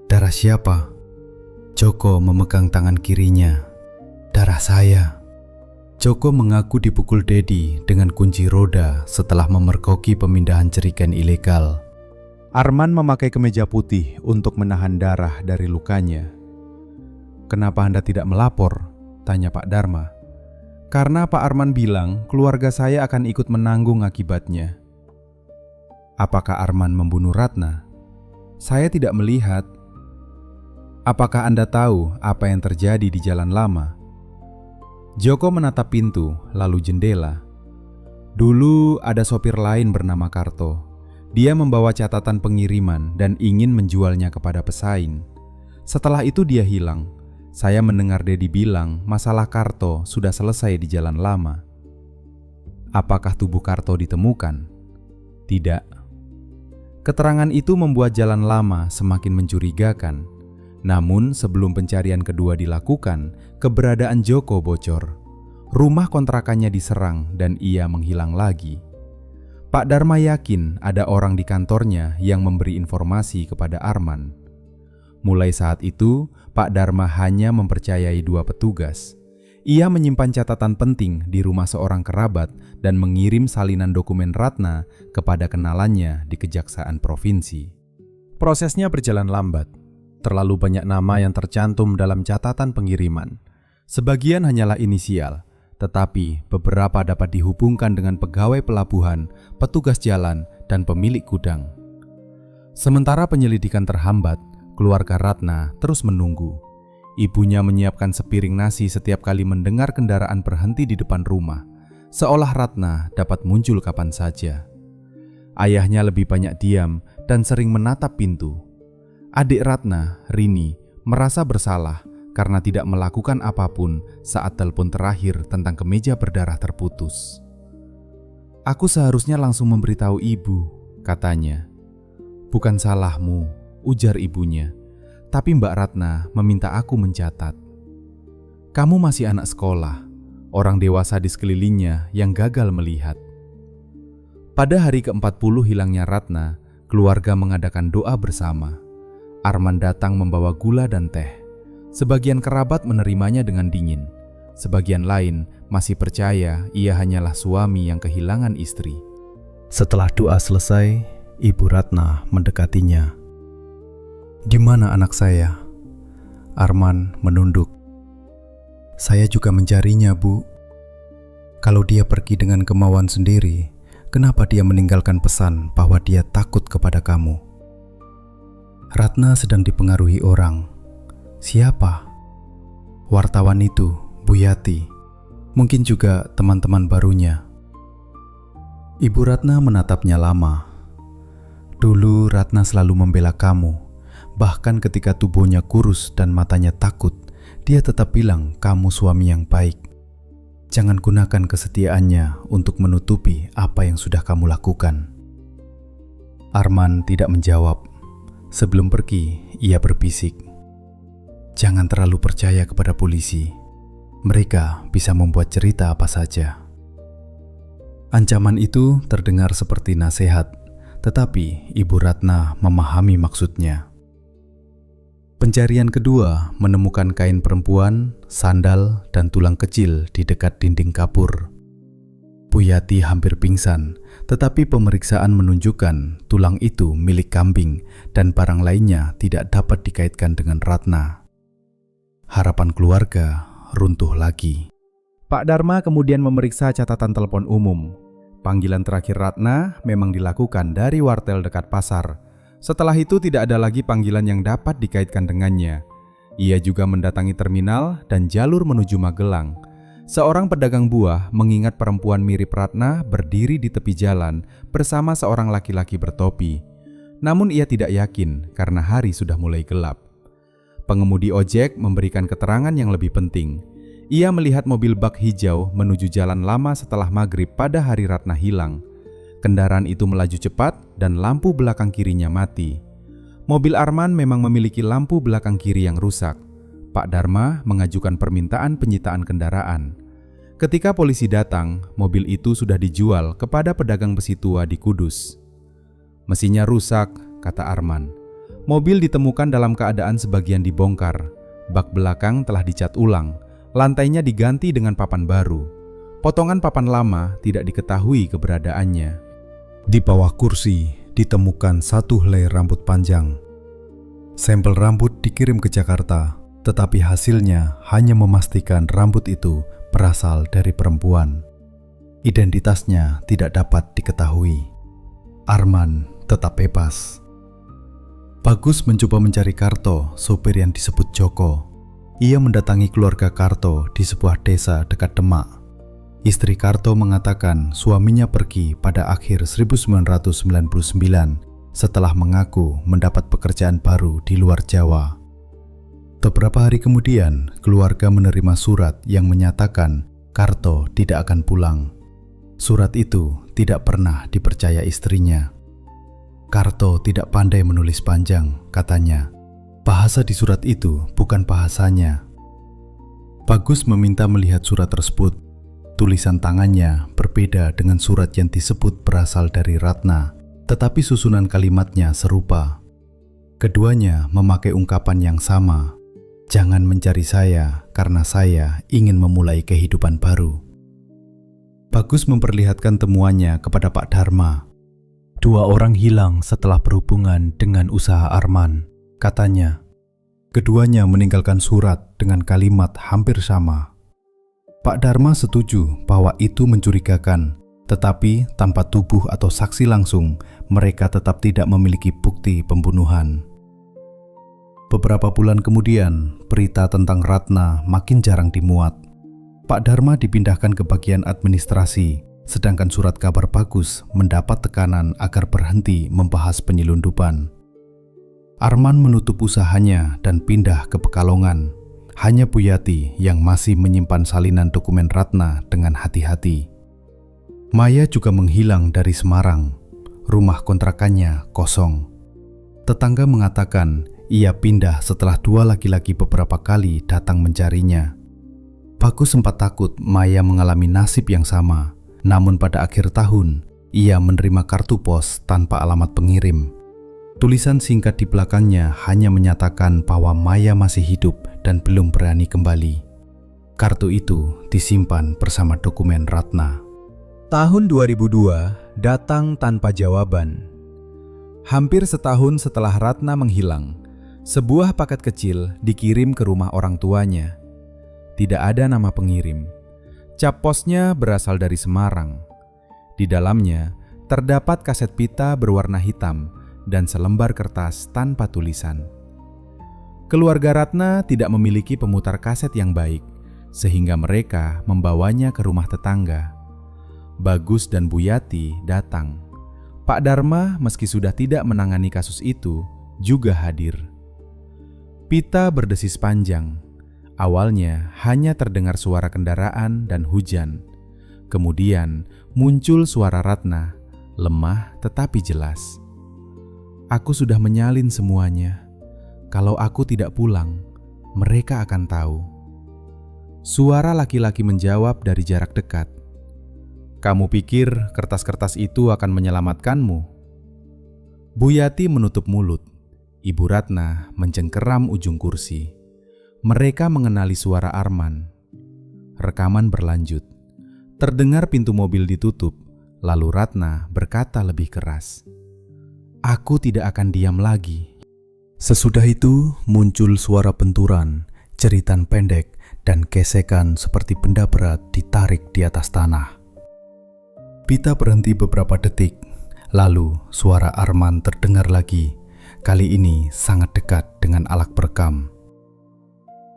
"Darah siapa?" Joko memegang tangan kirinya. "Darah saya." Joko mengaku dipukul Dedi dengan kunci roda setelah memergoki pemindahan jerigen ilegal. Arman memakai kemeja putih untuk menahan darah dari lukanya. "Kenapa Anda tidak melapor?" tanya Pak Dharma. "Karena Pak Arman bilang keluarga saya akan ikut menanggung akibatnya." "Apakah Arman membunuh Ratna?" "Saya tidak melihat." "Apakah Anda tahu apa yang terjadi di jalan lama?" Joko menatap pintu, lalu jendela. "Dulu ada sopir lain bernama Karto. Dia membawa catatan pengiriman dan ingin menjualnya kepada pesaing. Setelah itu dia hilang. Saya mendengar Dedi bilang masalah Karto sudah selesai di jalan lama." "Apakah tubuh Karto ditemukan?" "Tidak." Keterangan itu membuat jalan lama semakin mencurigakan. Namun sebelum pencarian kedua dilakukan, keberadaan Joko bocor. Rumah kontrakannya diserang dan ia menghilang lagi. Pak Dharma yakin ada orang di kantornya yang memberi informasi kepada Arman. Mulai saat itu, Pak Dharma hanya mempercayai 2 petugas. Ia menyimpan catatan penting di rumah seorang kerabat dan mengirim salinan dokumen Ratna kepada kenalannya di Kejaksaan Provinsi. Prosesnya berjalan lambat. Terlalu banyak nama yang tercantum dalam catatan pengiriman. Sebagian hanyalah inisial, tetapi beberapa dapat dihubungkan dengan pegawai pelabuhan, petugas jalan, dan pemilik gudang. Sementara penyelidikan terhambat, keluarga Ratna terus menunggu. Ibunya menyiapkan sepiring nasi setiap kali mendengar kendaraan berhenti di depan rumah, seolah Ratna dapat muncul kapan saja. Ayahnya lebih banyak diam dan sering menatap pintu. Adik Ratna, Rini, merasa bersalah karena tidak melakukan apapun saat telepon terakhir tentang kemeja berdarah terputus. "Aku seharusnya langsung memberitahu ibu," katanya. "Bukan salahmu," ujar ibunya. Tapi Mbak Ratna meminta aku mencatat. "Kamu masih anak sekolah, orang dewasa di sekelilingnya yang gagal melihat." Pada hari ke-40 hilangnya Ratna, keluarga mengadakan doa bersama. Arman datang membawa gula dan teh. Sebagian kerabat menerimanya dengan dingin. Sebagian lain masih percaya ia hanyalah suami yang kehilangan istri. Setelah doa selesai, Ibu Ratna mendekatinya. "Di mana anak saya?" Arman menunduk. "Saya juga mencarinya, Bu. Kalau dia pergi dengan kemauan sendiri, kenapa dia meninggalkan pesan bahwa dia takut kepada kamu?" Ratna sedang dipengaruhi orang. Siapa? Wartawan itu, Bu Yati. Mungkin juga teman-teman barunya. Ibu Ratna menatapnya lama. "Dulu Ratna selalu membela kamu. Bahkan ketika tubuhnya kurus dan matanya takut, dia tetap bilang kamu suami yang baik. Jangan gunakan kesetiaannya untuk menutupi apa yang sudah kamu lakukan." Arman tidak menjawab. Sebelum pergi, ia berbisik, "Jangan terlalu percaya kepada polisi. Mereka bisa membuat cerita apa saja." Ancaman itu terdengar seperti nasihat, tetapi Ibu Ratna memahami maksudnya. Pencarian kedua menemukan kain perempuan, sandal, dan tulang kecil di dekat dinding kapur. Bu Yati hampir pingsan, tetapi pemeriksaan menunjukkan tulang itu milik kambing dan barang lainnya tidak dapat dikaitkan dengan Ratna. Harapan keluarga runtuh lagi. Pak Dharma kemudian memeriksa catatan telepon umum. Panggilan terakhir Ratna memang dilakukan dari wartel dekat pasar. Setelah itu tidak ada lagi panggilan yang dapat dikaitkan dengannya. Ia juga mendatangi terminal dan jalur menuju Magelang. Seorang pedagang buah mengingat perempuan mirip Ratna berdiri di tepi jalan bersama seorang laki-laki bertopi. Namun ia tidak yakin karena hari sudah mulai gelap. Pengemudi ojek memberikan keterangan yang lebih penting. Ia melihat mobil bak hijau menuju jalan lama setelah maghrib pada hari Ratna hilang. Kendaraan itu melaju cepat dan lampu belakang kirinya mati. Mobil Arman memang memiliki lampu belakang kiri yang rusak. Pak Dharma mengajukan permintaan penyitaan kendaraan. Ketika polisi datang, mobil itu sudah dijual kepada pedagang besi tua di Kudus. "Mesinnya rusak," kata Arman. Mobil ditemukan dalam keadaan sebagian dibongkar. Bak belakang telah dicat ulang. Lantainya diganti dengan papan baru. Potongan papan lama tidak diketahui keberadaannya. Di bawah kursi ditemukan satu helai rambut panjang. Sampel rambut dikirim ke Jakarta, tetapi hasilnya hanya memastikan rambut itu berasal dari perempuan. Identitasnya tidak dapat diketahui. Arman tetap bebas. Bagus mencoba mencari Karto, sopir yang disebut Joko. Ia mendatangi keluarga Karto di sebuah desa dekat Demak. Istri Karto mengatakan suaminya pergi pada akhir 1999 setelah mengaku mendapat pekerjaan baru di luar Jawa. Beberapa hari kemudian, keluarga menerima surat yang menyatakan Karto tidak akan pulang. Surat itu tidak pernah dipercaya istrinya. Karto tidak pandai menulis panjang, katanya. Bahasa di surat itu bukan bahasanya. Bagus meminta melihat surat tersebut. Tulisan tangannya berbeda dengan surat yang disebut berasal dari Ratna, tetapi susunan kalimatnya serupa. Keduanya memakai ungkapan yang sama. Jangan mencari saya karena saya ingin memulai kehidupan baru. Bagus memperlihatkan temuannya kepada Pak Dharma. 2 orang hilang setelah berhubungan dengan usaha Arman, katanya. Keduanya meninggalkan surat dengan kalimat hampir sama. Pak Dharma setuju bahwa itu mencurigakan, tetapi tanpa tubuh atau saksi langsung, mereka tetap tidak memiliki bukti pembunuhan. Beberapa bulan kemudian, berita tentang Ratna makin jarang dimuat. Pak Dharma dipindahkan ke bagian administrasi, sedangkan surat kabar Bagus mendapat tekanan agar berhenti membahas penyelundupan. Arman menutup usahanya dan pindah ke Pekalongan. Hanya Buyati yang masih menyimpan salinan dokumen Ratna dengan hati-hati. Maya juga menghilang dari Semarang. Rumah kontrakannya kosong. Tetangga mengatakan ia pindah setelah dua laki-laki beberapa kali datang mencarinya. Bagus sempat takut Maya mengalami nasib yang sama. Namun pada akhir tahun, ia menerima kartu pos tanpa alamat pengirim. Tulisan singkat di belakangnya hanya menyatakan bahwa Maya masih hidup dan belum berani kembali. Kartu itu disimpan bersama dokumen Ratna. Tahun 2002 datang tanpa jawaban. Hampir setahun setelah Ratna menghilang, sebuah paket kecil dikirim ke rumah orang tuanya. Tidak ada nama pengirim. Cap posnya berasal dari Semarang. Di dalamnya terdapat kaset pita berwarna hitam dan selembar kertas tanpa tulisan. Keluarga Ratna tidak memiliki pemutar kaset yang baik, sehingga mereka membawanya ke rumah tetangga. Bagus dan Buyati datang. Pak Dharma, meski sudah tidak menangani kasus itu, juga hadir. Pita berdesis panjang. Awalnya hanya terdengar suara kendaraan dan hujan. Kemudian muncul suara Ratna, lemah tetapi jelas. Aku sudah menyalin semuanya. Kalau aku tidak pulang, mereka akan tahu. Suara laki-laki menjawab dari jarak dekat. Kamu pikir kertas-kertas itu akan menyelamatkanmu? Buyati menutup mulut. Ibu Ratna mencengkeram ujung kursi. Mereka mengenali suara Arman. Rekaman berlanjut. Terdengar pintu mobil ditutup, lalu Ratna berkata lebih keras. Aku tidak akan diam lagi. Sesudah itu muncul suara benturan, jeritan pendek, dan gesekan seperti benda berat ditarik di atas tanah. Pita berhenti beberapa detik, lalu suara Arman terdengar lagi, kali ini sangat dekat dengan alat perekam.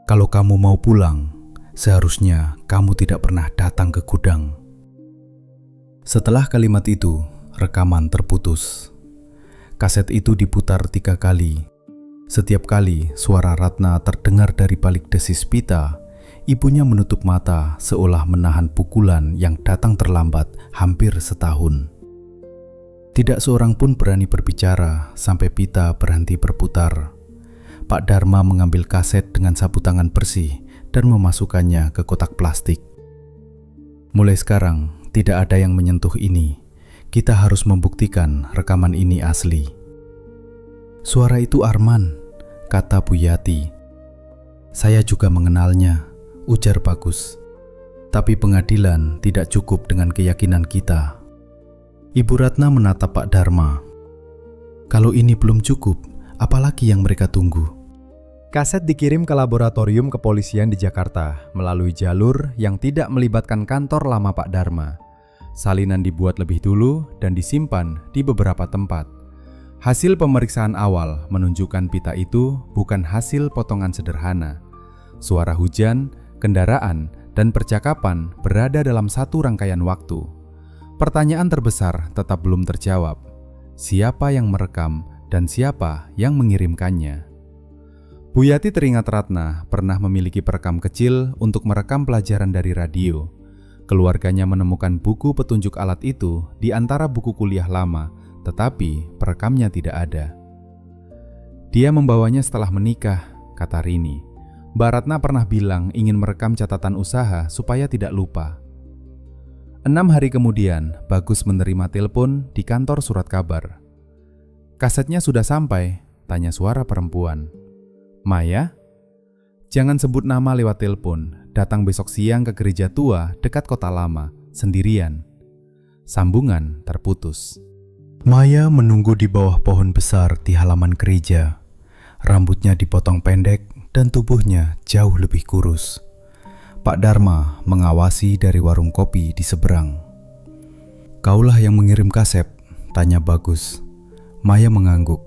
Kalau kamu mau pulang, seharusnya kamu tidak pernah datang ke gudang. Setelah kalimat itu, rekaman terputus. Kaset itu diputar 3 kali. Setiap kali suara Ratna terdengar dari balik desis pita, ibunya menutup mata seolah menahan pukulan yang datang terlambat hampir setahun. Tidak seorang pun berani berbicara sampai pita berhenti berputar. Pak Dharma mengambil kaset dengan sapu tangan bersih dan memasukkannya ke kotak plastik. Mulai sekarang, tidak ada yang menyentuh ini. Kita harus membuktikan rekaman ini asli. Suara itu Arman, kata Buyati. Saya juga mengenalnya, ujar Bagus. Tapi pengadilan tidak cukup dengan keyakinan kita. Ibu Ratna menatap Pak Dharma. Kalau ini belum cukup, apalagi yang mereka tunggu? Kaset dikirim ke laboratorium kepolisian di Jakarta melalui jalur yang tidak melibatkan kantor lama Pak Dharma. Salinan dibuat lebih dulu dan disimpan di beberapa tempat. Hasil pemeriksaan awal menunjukkan pita itu bukan hasil potongan sederhana. Suara hujan, kendaraan, dan percakapan berada dalam satu rangkaian waktu. Pertanyaan terbesar tetap belum terjawab. Siapa yang merekam dan siapa yang mengirimkannya? Buyati teringat Ratna pernah memiliki perekam kecil untuk merekam pelajaran dari radio. Keluarganya menemukan buku petunjuk alat itu di antara buku kuliah lama, tetapi perekamnya tidak ada. Dia membawanya setelah menikah, kata Rini. Mbak Ratna pernah bilang ingin merekam catatan usaha supaya tidak lupa. 6 hari kemudian, Bagus menerima telepon di kantor surat kabar. Kasetnya sudah sampai, tanya suara perempuan. Maya? Jangan sebut nama lewat telepon, datang besok siang ke gereja tua dekat kota lama, sendirian. Sambungan terputus. Maya menunggu di bawah pohon besar di halaman gereja. Rambutnya dipotong pendek dan tubuhnya jauh lebih kurus. Pak Dharma mengawasi dari warung kopi di seberang. Kaulah yang mengirim kaset, tanya Bagus. Maya mengangguk.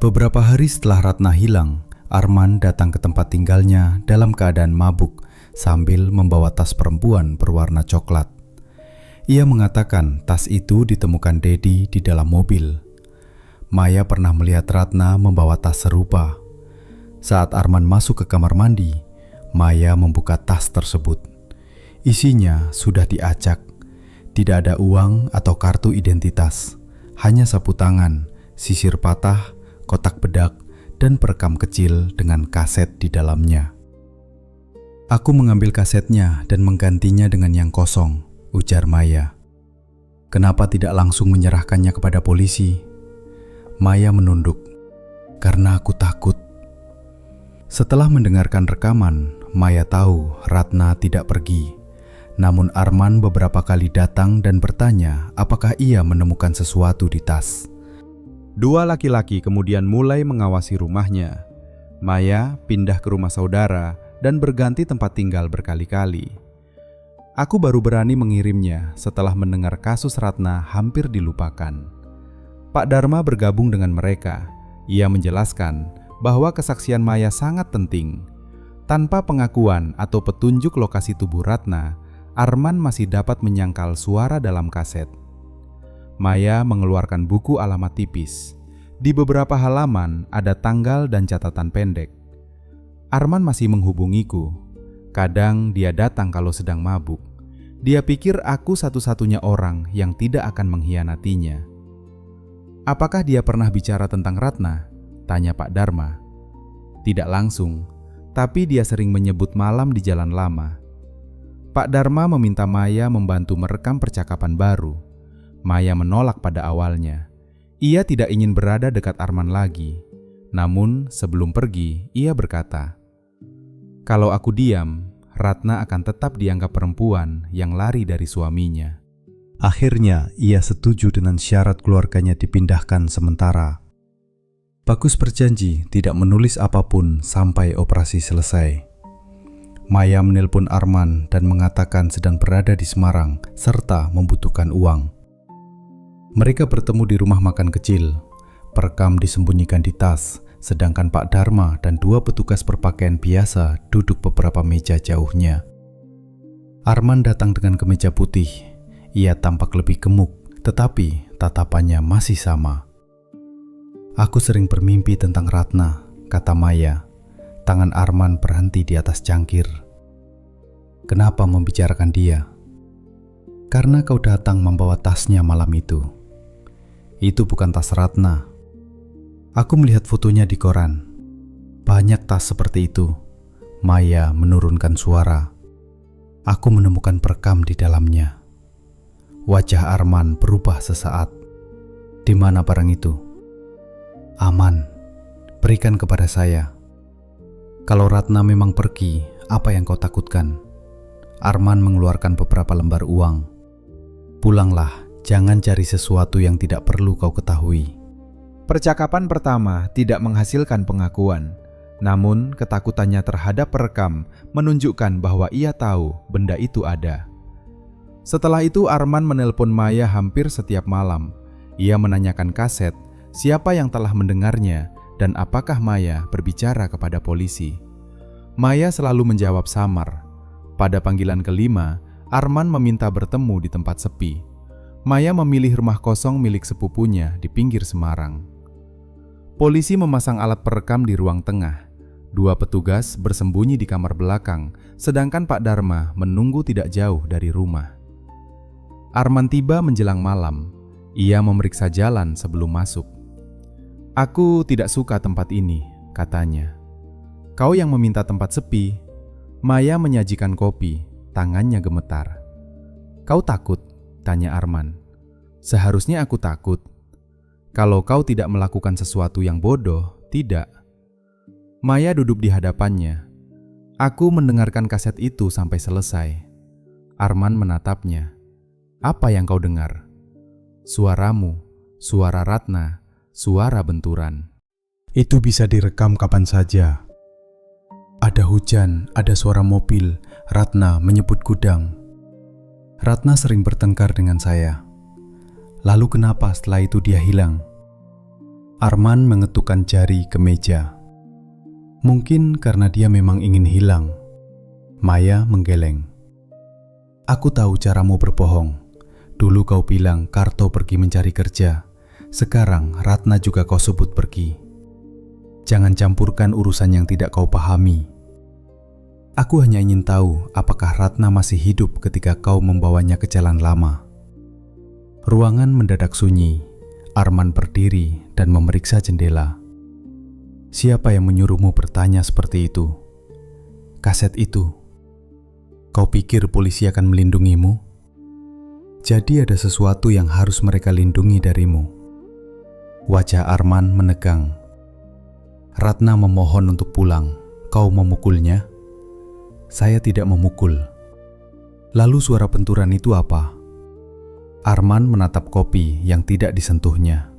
Beberapa hari setelah Ratna hilang, Arman datang ke tempat tinggalnya dalam keadaan mabuk sambil membawa tas perempuan berwarna coklat. Ia mengatakan tas itu ditemukan Dedi di dalam mobil. Maya pernah melihat Ratna membawa tas serupa. Saat Arman masuk ke kamar mandi, Maya membuka tas tersebut. Isinya sudah diacak. Tidak ada uang atau kartu identitas, hanya sapu tangan, sisir patah, kotak bedak, dan perekam kecil dengan kaset di dalamnya. "Aku mengambil kasetnya dan menggantinya dengan yang kosong," ujar Maya. "Kenapa tidak langsung menyerahkannya kepada polisi?" Maya menunduk. "Karena aku takut." Setelah mendengarkan rekaman, Maya tahu Ratna tidak pergi. Namun Arman beberapa kali datang dan bertanya apakah ia menemukan sesuatu di tas. Dua laki-laki kemudian mulai mengawasi rumahnya. Maya pindah ke rumah saudara dan berganti tempat tinggal berkali-kali. Aku baru berani mengirimnya setelah mendengar kasus Ratna hampir dilupakan. Pak Dharma bergabung dengan mereka. Ia menjelaskan bahwa kesaksian Maya sangat penting. Tanpa pengakuan atau petunjuk lokasi tubuh Ratna, Arman masih dapat menyangkal suara dalam kaset. Maya mengeluarkan buku alamat tipis. Di beberapa halaman ada tanggal dan catatan pendek. Arman masih menghubungiku. Kadang dia datang kalau sedang mabuk. Dia pikir aku satu-satunya orang yang tidak akan mengkhianatinya. "Apakah dia pernah bicara tentang Ratna?" tanya Pak Dharma. "Tidak langsung, tapi dia sering menyebut malam di Jalan Lama." Pak Dharma meminta Maya membantu merekam percakapan baru. Maya menolak pada awalnya. Ia tidak ingin berada dekat Arman lagi. Namun sebelum pergi, ia berkata, "Kalau aku diam, Ratna akan tetap dianggap perempuan yang lari dari suaminya." Akhirnya ia setuju dengan syarat keluarganya dipindahkan sementara. Bagus berjanji tidak menulis apapun sampai operasi selesai. Maya menelpon Arman dan mengatakan sedang berada di Semarang serta membutuhkan uang. Mereka bertemu di rumah makan kecil. Perekam disembunyikan di tas, sedangkan Pak Dharma dan dua petugas berpakaian biasa duduk beberapa meja jauhnya. Arman datang dengan kemeja putih. Ia tampak lebih gemuk, tetapi tatapannya masih sama. "Aku sering bermimpi tentang Ratna," kata Maya. Tangan Arman berhenti di atas cangkir. "Kenapa membicarakan dia?" "Karena kau datang membawa tasnya malam itu." "Itu bukan tas Ratna." "Aku melihat fotonya di koran. Banyak tas seperti itu." Maya menurunkan suara. "Aku menemukan perekam di dalamnya." Wajah Arman berubah sesaat. "Di mana barang itu?" "Aman. Berikan kepada saya." "Kalau Ratna memang pergi, apa yang kau takutkan?" Arman mengeluarkan beberapa lembar uang. "Pulanglah. Jangan cari sesuatu yang tidak perlu kau ketahui." Percakapan pertama tidak menghasilkan pengakuan. Namun ketakutannya terhadap perekam menunjukkan bahwa ia tahu benda itu ada. Setelah itu Arman menelpon Maya hampir setiap malam. Ia menanyakan kaset, siapa yang telah mendengarnya, dan apakah Maya berbicara kepada polisi. Maya selalu menjawab samar. Pada panggilan kelima, Arman meminta bertemu di tempat sepi. Maya memilih rumah kosong milik sepupunya di pinggir Semarang. Polisi memasang alat perekam di ruang tengah. Dua petugas bersembunyi di kamar belakang, sedangkan Pak Dharma menunggu tidak jauh dari rumah. Arman tiba menjelang malam. Ia memeriksa jalan sebelum masuk. "Aku tidak suka tempat ini," katanya. "Kau yang meminta tempat sepi." Maya menyajikan kopi, tangannya gemetar. "Kau takut?" tanya Arman. "Seharusnya aku takut. Kalau kau tidak melakukan sesuatu yang bodoh, tidak." Maya duduk di hadapannya. Aku mendengarkan kaset itu sampai selesai. Arman menatapnya. "Apa yang kau dengar?" "Suaramu, suara Ratna, suara benturan." "Itu bisa direkam kapan saja. Ada hujan, ada suara mobil, Ratna menyebut gudang. Ratna sering bertengkar dengan saya. Lalu kenapa setelah itu dia hilang?" Arman mengetukkan jari ke meja. Mungkin karena dia memang ingin hilang. Maya menggeleng. Aku tahu caramu berbohong. Dulu kau bilang Karto pergi mencari kerja. Sekarang Ratna juga kau sebut pergi. Jangan campurkan urusan yang tidak kau pahami. Aku hanya ingin tahu apakah Ratna masih hidup ketika kau membawanya ke jalan lama. Ruangan mendadak sunyi. Arman berdiri dan memeriksa jendela. Siapa yang menyuruhmu bertanya seperti itu? Kaset itu. Kau pikir polisi akan melindungimu? Jadi ada sesuatu yang harus mereka lindungi darimu. Wajah Arman menegang. Ratna memohon untuk pulang. Kau memukulnya? Saya tidak memukul. Lalu suara benturan itu apa? Arman menatap kopi yang tidak disentuhnya.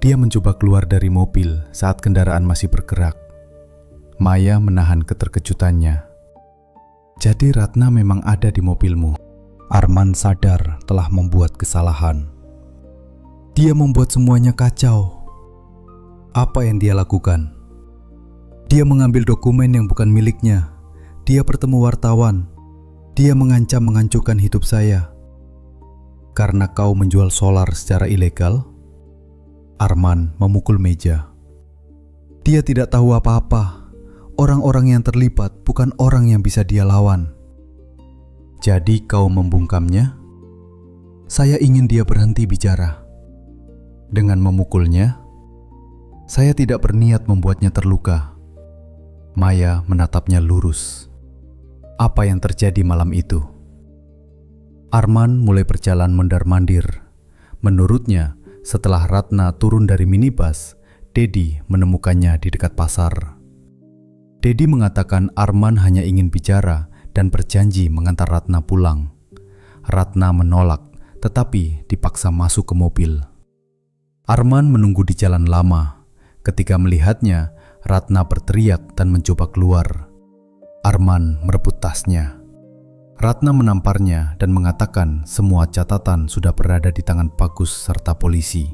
Dia mencoba keluar dari mobil saat kendaraan masih bergerak. Maya menahan keterkejutannya. Jadi Ratna memang ada di mobilmu. Arman sadar telah membuat kesalahan. Dia membuat semuanya kacau. Apa yang dia lakukan? Dia mengambil dokumen yang bukan miliknya. Dia bertemu wartawan. Dia mengancam menghancurkan hidup saya. Karena kau menjual solar secara ilegal? Arman memukul meja. Dia tidak tahu apa-apa. Orang-orang yang terlibat bukan orang yang bisa dia lawan. Jadi kau membungkamnya? Saya ingin dia berhenti bicara. Dengan memukulnya, saya tidak berniat membuatnya terluka. Maya menatapnya lurus. Apa yang terjadi malam itu? Arman mulai berjalan mondar-mandir. Menurutnya, setelah Ratna turun dari minibus, Dedi menemukannya di dekat pasar. Dedi mengatakan Arman hanya ingin bicara dan berjanji mengantar Ratna pulang. Ratna menolak, tetapi dipaksa masuk ke mobil. Arman menunggu di jalan lama. Ketika melihatnya, Ratna berteriak dan mencoba keluar. Arman merebut tasnya. Ratna menamparnya dan mengatakan semua catatan sudah berada di tangan Bagus serta polisi.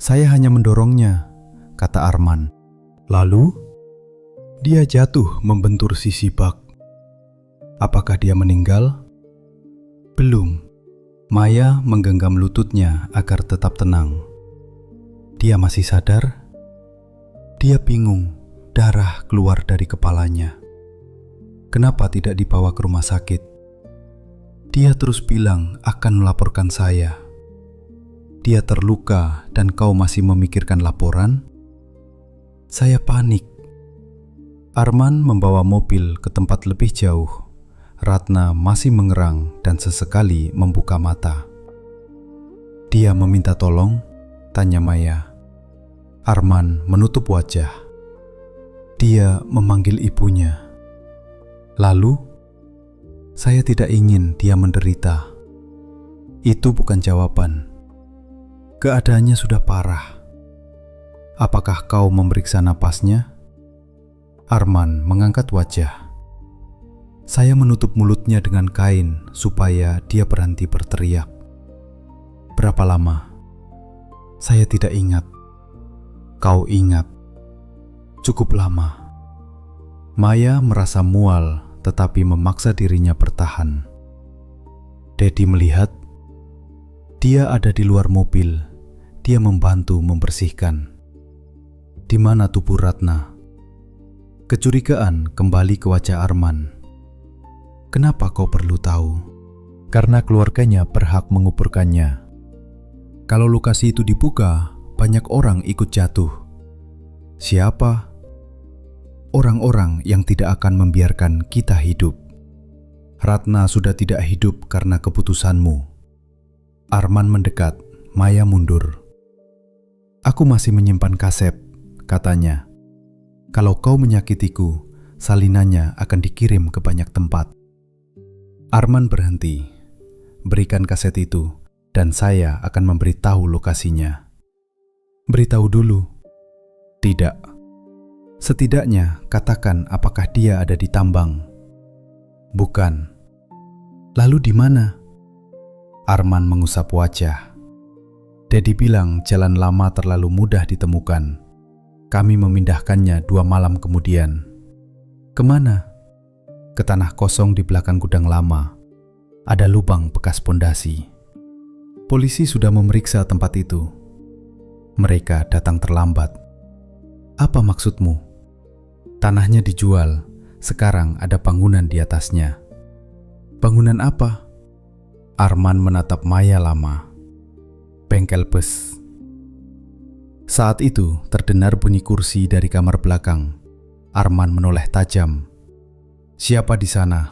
Saya hanya mendorongnya, kata Arman. Lalu, dia jatuh membentur sisi bak. Apakah dia meninggal? Belum. Maya menggenggam lututnya agar tetap tenang. Dia masih sadar? Dia bingung, darah keluar dari kepalanya. Kenapa tidak dibawa ke rumah sakit? Dia terus bilang akan melaporkan saya. Dia terluka dan kau masih memikirkan laporan? Saya panik. Arman membawa mobil ke tempat lebih jauh. Ratna masih mengerang dan sesekali membuka mata. Dia meminta tolong? Tanya Maya. Arman menutup wajah. Dia memanggil ibunya. Lalu, saya tidak ingin dia menderita. Itu bukan jawaban. Keadaannya sudah parah. Apakah kau memeriksa napasnya? Arman mengangkat wajah. Saya menutup mulutnya dengan kain supaya dia berhenti berteriak. Berapa lama? Saya tidak ingat. Kau ingat. Cukup lama. Maya merasa mual tetapi memaksa dirinya bertahan. Dedi melihat. Dia ada di luar mobil. Dia membantu membersihkan. Di mana tubuh Ratna? Kecurigaan kembali ke wajah Arman. Kenapa kau perlu tahu? Karena keluarganya berhak menguburkannya. Kalau lokasi itu dibuka, banyak orang ikut jatuh. Siapa? Orang-orang yang tidak akan membiarkan kita hidup. Ratna sudah tidak hidup karena keputusanmu. Arman mendekat, Maya mundur. Aku masih menyimpan kaset, katanya. Kalau kau menyakitiku, salinannya akan dikirim ke banyak tempat. Arman berhenti. Berikan kaset itu, dan saya akan memberitahu lokasinya. Beritahu dulu. Tidak. Setidaknya katakan apakah dia ada di tambang. Bukan. Lalu di mana? Arman mengusap wajah. Dedi bilang jalan lama terlalu mudah ditemukan. Kami memindahkannya 2 malam kemudian. Kemana? Ke tanah kosong di belakang gudang lama. Ada lubang bekas pondasi. Polisi sudah memeriksa tempat itu. Mereka datang terlambat. Apa maksudmu? Tanahnya dijual. Sekarang ada bangunan di atasnya. Bangunan apa? Arman menatap Maya lama. Bengkel bus. Saat itu terdengar bunyi kursi dari kamar belakang. Arman menoleh tajam. Siapa di sana?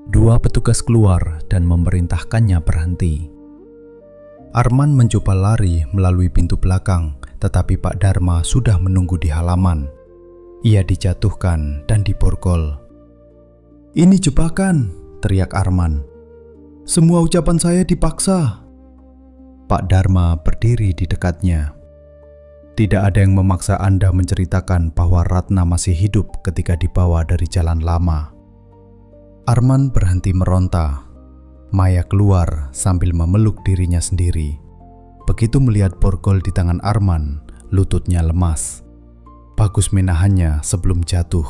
2 petugas keluar dan memerintahkannya berhenti. Arman mencoba lari melalui pintu belakang, tetapi Pak Dharma sudah menunggu di halaman. Ia dijatuhkan dan diborgol. "Ini jebakan!" teriak Arman. "Semua ucapan saya dipaksa." Pak Dharma berdiri di dekatnya. "Tidak ada yang memaksa Anda menceritakan bahwa Ratna masih hidup ketika dibawa dari jalan lama." Arman berhenti meronta. Maya keluar sambil memeluk dirinya sendiri. Begitu melihat borgol di tangan Arman, lututnya lemas. Bagus menahannya sebelum jatuh.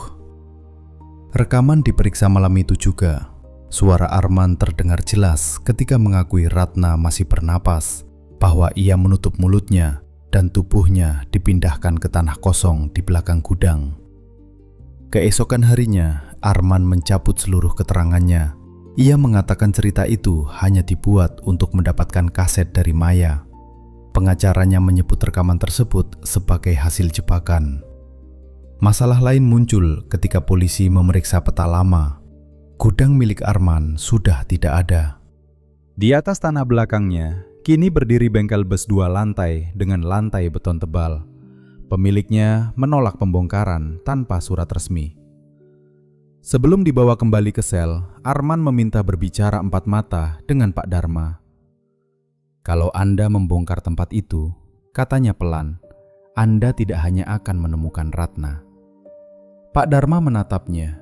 Rekaman diperiksa malam itu juga. Suara Arman terdengar jelas ketika mengakui Ratna masih bernapas, bahwa ia menutup mulutnya dan tubuhnya dipindahkan ke tanah kosong di belakang gudang. Keesokan harinya, Arman mencabut seluruh keterangannya. Ia mengatakan cerita itu hanya dibuat untuk mendapatkan kaset dari Maya. Pengacaranya menyebut rekaman tersebut sebagai hasil jebakan. Masalah lain muncul ketika polisi memeriksa peta lama. Gudang milik Arman sudah tidak ada. Di atas tanah belakangnya, kini berdiri bengkel bus 2 lantai dengan lantai beton tebal. Pemiliknya menolak pembongkaran tanpa surat resmi. Sebelum dibawa kembali ke sel, Arman meminta berbicara 4 mata dengan Pak Dharma. "Kalau Anda membongkar tempat itu," katanya pelan, "Anda tidak hanya akan menemukan Ratna." Pak Dharma menatapnya.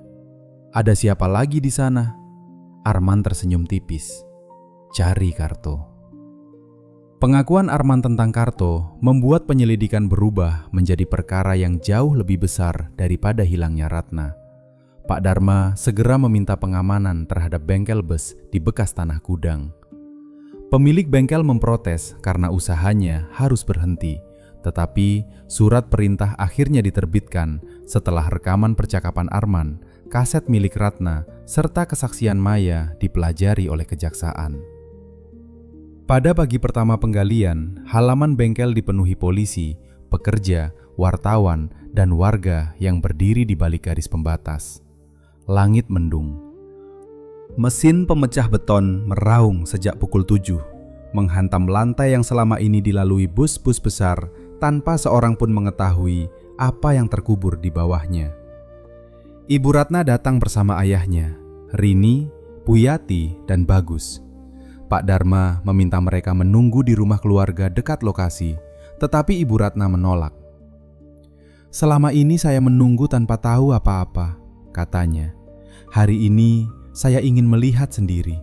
"Ada siapa lagi di sana?" Arman tersenyum tipis. "Cari Karto." Pengakuan Arman tentang Karto membuat penyelidikan berubah menjadi perkara yang jauh lebih besar daripada hilangnya Ratna. Pak Dharma segera meminta pengamanan terhadap bengkel bus di bekas tanah gudang. Pemilik bengkel memprotes karena usahanya harus berhenti, tetapi surat perintah akhirnya diterbitkan setelah rekaman percakapan Arman, kaset milik Ratna, serta kesaksian Maya dipelajari oleh kejaksaan. Pada pagi pertama penggalian, halaman bengkel dipenuhi polisi, pekerja, wartawan, dan warga yang berdiri di balik garis pembatas. Langit mendung. Mesin pemecah beton meraung sejak pukul 7, menghantam lantai yang selama ini dilalui bus-bus besar tanpa seorang pun mengetahui apa yang terkubur di bawahnya. Ibu Ratna datang bersama ayahnya, Rini, Puyati, dan Bagus. Pak Dharma meminta mereka menunggu di rumah keluarga dekat lokasi, tetapi Ibu Ratna menolak. "Selama ini saya menunggu tanpa tahu apa-apa," katanya. "Hari ini saya ingin melihat sendiri."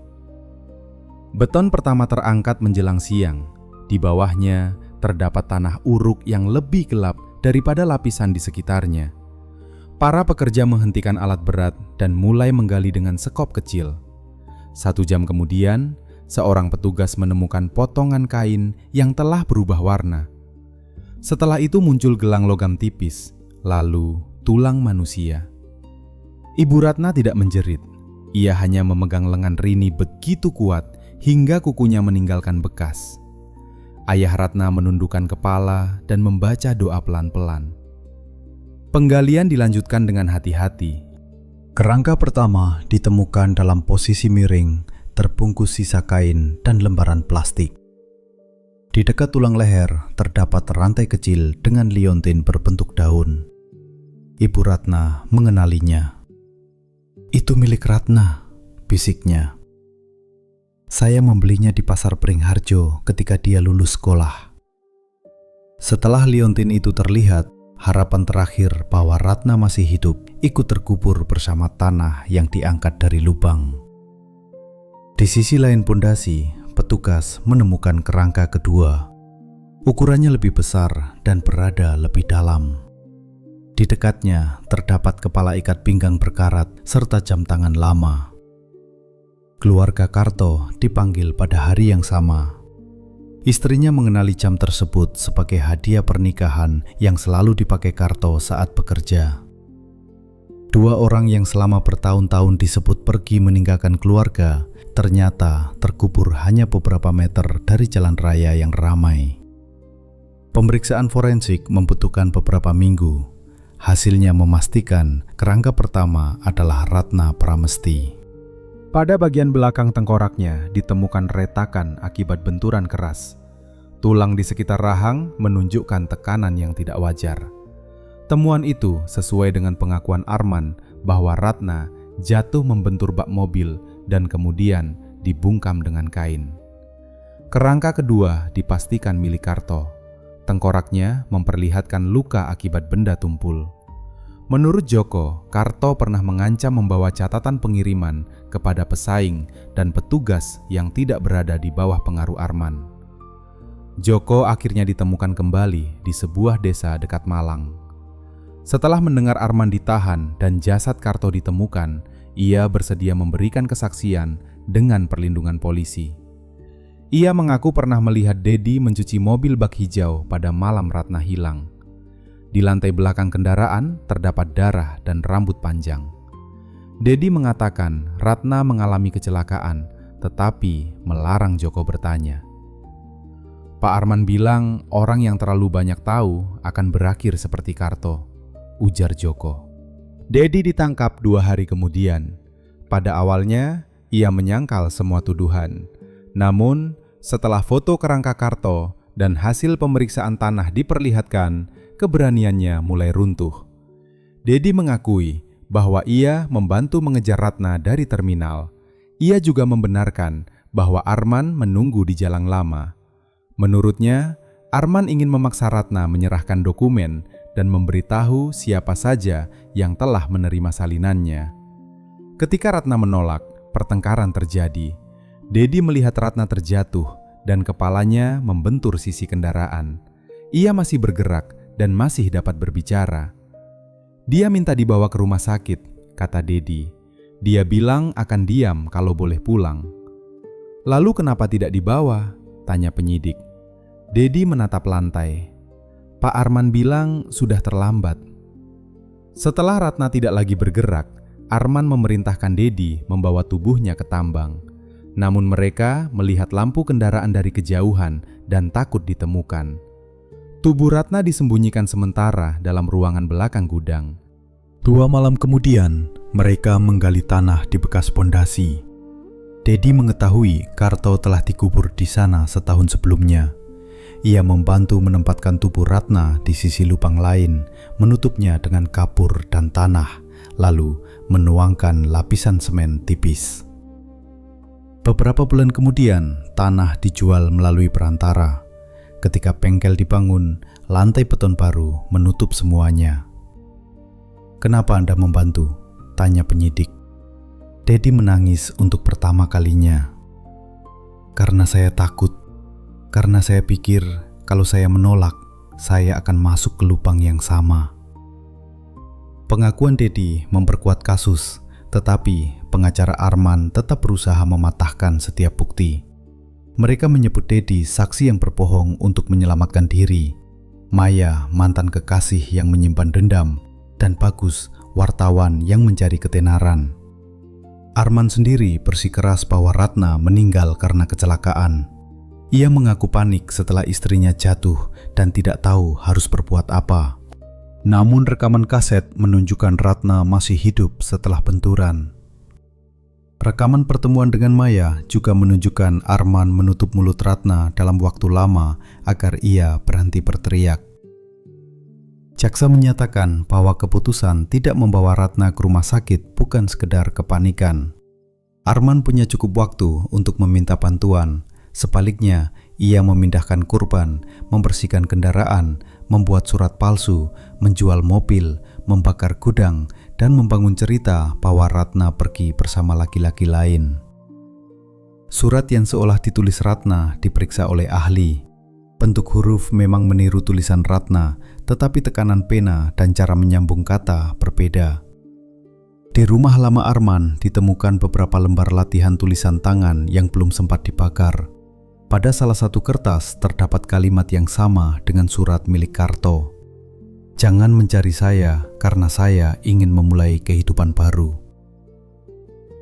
Beton pertama terangkat menjelang siang. Di bawahnya terdapat tanah uruk yang lebih gelap daripada lapisan di sekitarnya. Para pekerja menghentikan alat berat dan mulai menggali dengan sekop kecil. 1 jam kemudian, seorang petugas menemukan potongan kain yang telah berubah warna. Setelah itu muncul gelang logam tipis, lalu tulang manusia. Ibu Ratna tidak menjerit. Ia hanya memegang lengan Rini begitu kuat hingga kukunya meninggalkan bekas. Ayah Ratna menundukkan kepala dan membaca doa pelan-pelan. Penggalian dilanjutkan dengan hati-hati. Kerangka pertama ditemukan dalam posisi miring, terbungkus sisa kain dan lembaran plastik. Di dekat tulang leher terdapat rantai kecil dengan liontin berbentuk daun. Ibu Ratna mengenalinya. "Itu milik Ratna," bisiknya. "Saya membelinya di Pasar Beringharjo ketika dia lulus sekolah." Setelah liontin itu terlihat, harapan terakhir bahwa Ratna masih hidup ikut terkubur bersama tanah yang diangkat dari lubang. Di sisi lain pondasi, petugas menemukan kerangka kedua. Ukurannya lebih besar dan berada lebih dalam. Di dekatnya terdapat kepala ikat pinggang berkarat serta jam tangan lama. Keluarga Karto dipanggil pada hari yang sama. Istrinya mengenali jam tersebut sebagai hadiah pernikahan yang selalu dipakai Karto saat bekerja. Dua orang yang selama bertahun-tahun disebut pergi meninggalkan keluarga, ternyata terkubur hanya beberapa meter dari jalan raya yang ramai. Pemeriksaan forensik membutuhkan beberapa minggu. Hasilnya memastikan kerangka pertama adalah Ratna Pramesti. Pada bagian belakang tengkoraknya ditemukan retakan akibat benturan keras. Tulang di sekitar rahang menunjukkan tekanan yang tidak wajar. Temuan itu sesuai dengan pengakuan Arman bahwa Ratna jatuh membentur bak mobil dan kemudian dibungkam dengan kain. Kerangka kedua dipastikan milik Karto. Tengkoraknya memperlihatkan luka akibat benda tumpul. Menurut Joko, Karto pernah mengancam membawa catatan pengiriman kepada pesaing dan petugas yang tidak berada di bawah pengaruh Arman. Joko akhirnya ditemukan kembali di sebuah desa dekat Malang. Setelah mendengar Arman ditahan dan jasad Karto ditemukan, ia bersedia memberikan kesaksian dengan perlindungan polisi. Ia mengaku pernah melihat Dedi mencuci mobil bak hijau pada malam Ratna hilang. Di lantai belakang kendaraan terdapat darah dan rambut panjang. Dedi mengatakan Ratna mengalami kecelakaan, tetapi melarang Joko bertanya. Pak Arman bilang orang yang terlalu banyak tahu akan berakhir seperti Karto, ujar Joko. Dedi ditangkap 2 hari kemudian. Pada awalnya, ia menyangkal semua tuduhan. Namun, setelah foto kerangka Karto dan hasil pemeriksaan tanah diperlihatkan, keberaniannya mulai runtuh. Dedi mengakui bahwa ia membantu mengejar Ratna dari terminal. Ia juga membenarkan bahwa Arman menunggu di Jalang Lama. Menurutnya, Arman ingin memaksa Ratna menyerahkan dokumen dan memberitahu siapa saja yang telah menerima salinannya. Ketika Ratna menolak, pertengkaran terjadi. Dedi melihat Ratna terjatuh dan kepalanya membentur sisi kendaraan. Ia masih bergerak dan masih dapat berbicara. Dia minta dibawa ke rumah sakit, kata Dedi. Dia bilang akan diam kalau boleh pulang. Lalu kenapa tidak dibawa? Tanya penyidik. Dedi menatap lantai. Pak Arman bilang sudah terlambat. Setelah Ratna tidak lagi bergerak, Arman memerintahkan Dedi membawa tubuhnya ke tambang. Namun mereka melihat lampu kendaraan dari kejauhan dan takut ditemukan. Tubuh Ratna disembunyikan sementara dalam ruangan belakang gudang. 2 malam kemudian, mereka menggali tanah di bekas pondasi. Dedi mengetahui Karto telah dikubur di sana setahun sebelumnya. Ia membantu menempatkan tubuh Ratna di sisi lubang lain, menutupnya dengan kapur dan tanah, lalu menuangkan lapisan semen tipis. Beberapa bulan kemudian, tanah dijual melalui perantara. Ketika bengkel dibangun, lantai beton baru menutup semuanya. "Kenapa Anda membantu?" tanya penyidik. Dedi menangis untuk pertama kalinya. "Karena saya takut. Karena saya pikir kalau saya menolak, saya akan masuk ke lubang yang sama." Pengakuan Dedi memperkuat kasus, tetapi pengacara Arman tetap berusaha mematahkan setiap bukti. Mereka menyebut Dedi saksi yang berbohong untuk menyelamatkan diri, Maya mantan kekasih yang menyimpan dendam, dan Bagus wartawan yang mencari ketenaran. Arman sendiri bersikeras bahwa Ratna meninggal karena kecelakaan. Ia mengaku panik setelah istrinya jatuh dan tidak tahu harus berbuat apa. Namun rekaman kaset menunjukkan Ratna masih hidup setelah benturan. Rekaman pertemuan dengan Maya juga menunjukkan Arman menutup mulut Ratna dalam waktu lama agar ia berhenti berteriak. Jaksa menyatakan bahwa keputusan tidak membawa Ratna ke rumah sakit bukan sekedar kepanikan. Arman punya cukup waktu untuk meminta bantuan. Sebaliknya, ia memindahkan kurban, membersihkan kendaraan, membuat surat palsu, menjual mobil, membakar gudang, dan membangun cerita bahwa Ratna pergi bersama laki-laki lain. Surat yang seolah ditulis Ratna diperiksa oleh ahli. Bentuk huruf memang meniru tulisan Ratna, tetapi tekanan pena dan cara menyambung kata berbeda. Di rumah lama Arman ditemukan beberapa lembar latihan tulisan tangan yang belum sempat dibakar. Pada salah satu kertas terdapat kalimat yang sama dengan surat milik Karto. "Jangan mencari saya karena saya ingin memulai kehidupan baru."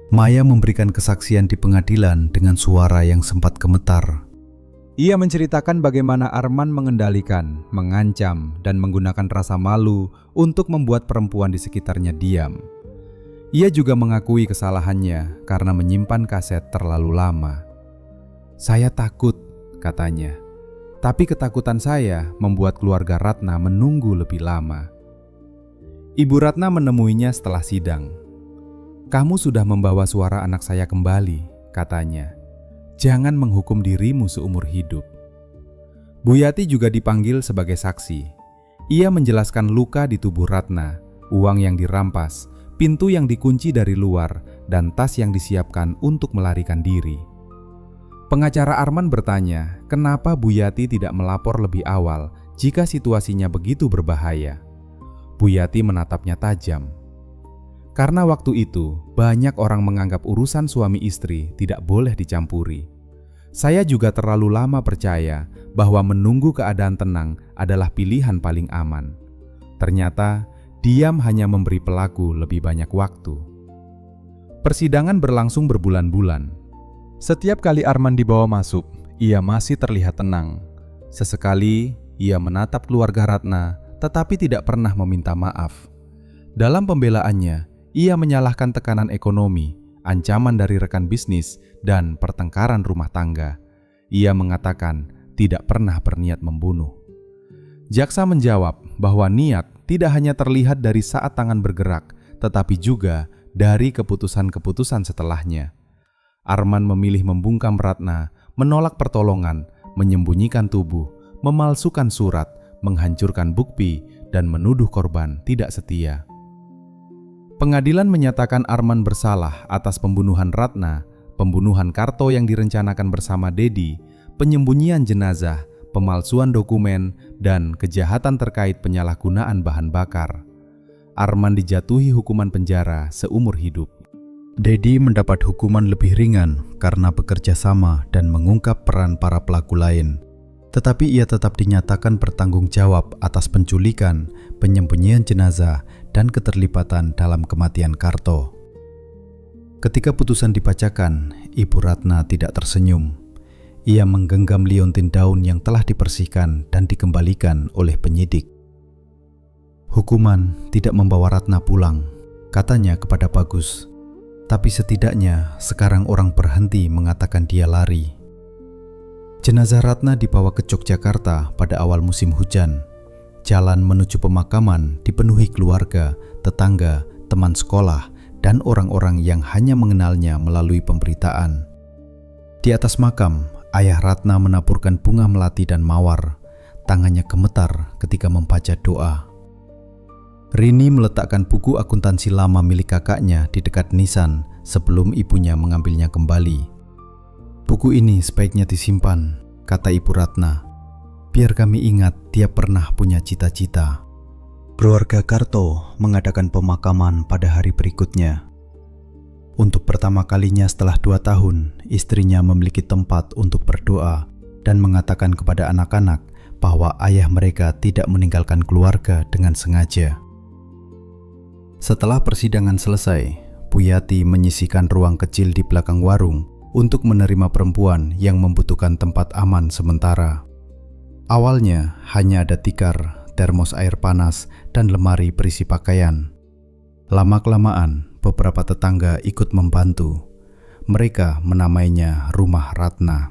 Maya memberikan kesaksian di pengadilan dengan suara yang sempat gemetar. Ia menceritakan bagaimana Arman mengendalikan, mengancam, dan menggunakan rasa malu untuk membuat perempuan di sekitarnya diam. Ia juga mengakui kesalahannya karena menyimpan kaset terlalu lama. "Saya takut," katanya. "Tapi ketakutan saya membuat keluarga Ratna menunggu lebih lama." Ibu Ratna menemuinya setelah sidang. "Kamu sudah membawa suara anak saya kembali," katanya. "Jangan menghukum dirimu seumur hidup." Bu Yati juga dipanggil sebagai saksi. Ia menjelaskan luka di tubuh Ratna, uang yang dirampas, pintu yang dikunci dari luar, dan tas yang disiapkan untuk melarikan diri. Pengacara Arman bertanya, kenapa Bu Yati tidak melapor lebih awal jika situasinya begitu berbahaya. Bu Yati menatapnya tajam. Karena waktu itu, banyak orang menganggap urusan suami istri tidak boleh dicampuri. Saya juga terlalu lama percaya bahwa menunggu keadaan tenang adalah pilihan paling aman. Ternyata, diam hanya memberi pelaku lebih banyak waktu. Persidangan berlangsung berbulan-bulan. Setiap kali Arman dibawa masuk, ia masih terlihat tenang. Sesekali, ia menatap keluarga Ratna, tetapi tidak pernah meminta maaf. Dalam pembelaannya, ia menyalahkan tekanan ekonomi, ancaman dari rekan bisnis, dan pertengkaran rumah tangga. Ia mengatakan tidak pernah berniat membunuh. Jaksa menjawab bahwa niat tidak hanya terlihat dari saat tangan bergerak, tetapi juga dari keputusan-keputusan setelahnya. Arman memilih membungkam Ratna, menolak pertolongan, menyembunyikan tubuh, memalsukan surat, menghancurkan bukti, dan menuduh korban tidak setia. Pengadilan menyatakan Arman bersalah atas pembunuhan Ratna, pembunuhan Karto yang direncanakan bersama Dedi, penyembunyian jenazah, pemalsuan dokumen, dan kejahatan terkait penyalahgunaan bahan bakar. Arman dijatuhi hukuman penjara seumur hidup. Dedi mendapat hukuman lebih ringan karena bekerja sama dan mengungkap peran para pelaku lain. Tetapi ia tetap dinyatakan bertanggung jawab atas penculikan, penyembunyian jenazah, dan keterlibatan dalam kematian Karto. Ketika putusan dibacakan, Ibu Ratna tidak tersenyum. Ia menggenggam liontin daun yang telah dibersihkan dan dikembalikan oleh penyidik. "Hukuman tidak membawa Ratna pulang," katanya kepada Bagus. "Tapi setidaknya sekarang orang berhenti mengatakan dia lari." Jenazah Ratna dibawa ke Yogyakarta pada awal musim hujan. Jalan menuju pemakaman dipenuhi keluarga, tetangga, teman sekolah, dan orang-orang yang hanya mengenalnya melalui pemberitaan. Di atas makam, ayah Ratna menaburkan bunga melati dan mawar. Tangannya gemetar ketika membaca doa. Rini meletakkan buku akuntansi lama milik kakaknya di dekat nisan sebelum ibunya mengambilnya kembali. "Buku ini sebaiknya disimpan," kata Ibu Ratna. "Biar kami ingat dia pernah punya cita-cita." Keluarga Karto mengadakan pemakaman pada hari berikutnya. Untuk pertama kalinya setelah 2 tahun, istrinya memiliki tempat untuk berdoa dan mengatakan kepada anak-anak bahwa ayah mereka tidak meninggalkan keluarga dengan sengaja. Setelah persidangan selesai, Bu Yati menyisihkan ruang kecil di belakang warung untuk menerima perempuan yang membutuhkan tempat aman sementara. Awalnya hanya ada tikar, termos air panas, dan lemari berisi pakaian. Lama-kelamaan, beberapa tetangga ikut membantu. Mereka menamainya Rumah Ratna.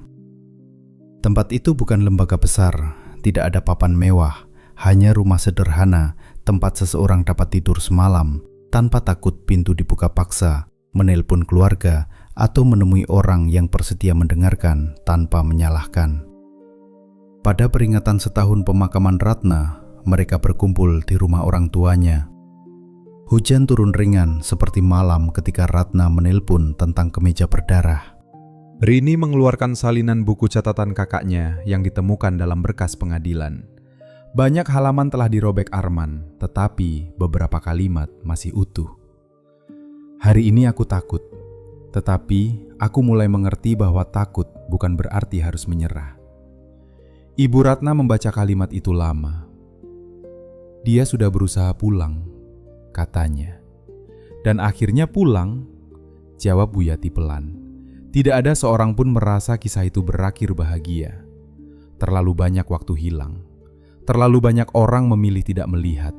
Tempat itu bukan lembaga besar, tidak ada papan mewah, hanya rumah sederhana, tempat seseorang dapat tidur semalam tanpa takut pintu dibuka paksa, menelpon keluarga, atau menemui orang yang bersedia mendengarkan tanpa menyalahkan. Pada peringatan setahun pemakaman Ratna, mereka berkumpul di rumah orang tuanya. Hujan turun ringan seperti malam ketika Ratna menelpon tentang kemeja berdarah. Rini mengeluarkan salinan buku catatan kakaknya yang ditemukan dalam berkas pengadilan. Banyak halaman telah dirobek Arman, tetapi beberapa kalimat masih utuh. Hari ini aku takut, tetapi aku mulai mengerti bahwa takut bukan berarti harus menyerah. Ibu Ratna membaca kalimat itu lama. Dia sudah berusaha pulang, katanya. Dan akhirnya pulang, jawab Bu Yati pelan. Tidak ada seorang pun merasa kisah itu berakhir bahagia. Terlalu banyak waktu hilang. Terlalu banyak orang memilih tidak melihat.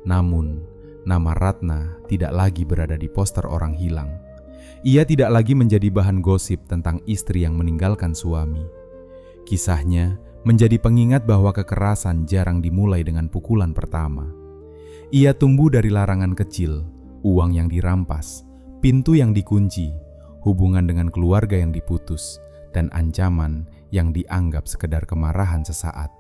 Namun, nama Ratna tidak lagi berada di poster orang hilang. Ia tidak lagi menjadi bahan gosip tentang istri yang meninggalkan suami. Kisahnya menjadi pengingat bahwa kekerasan jarang dimulai dengan pukulan pertama. Ia tumbuh dari larangan kecil, uang yang dirampas, pintu yang dikunci, hubungan dengan keluarga yang diputus, dan ancaman yang dianggap sekedar kemarahan sesaat.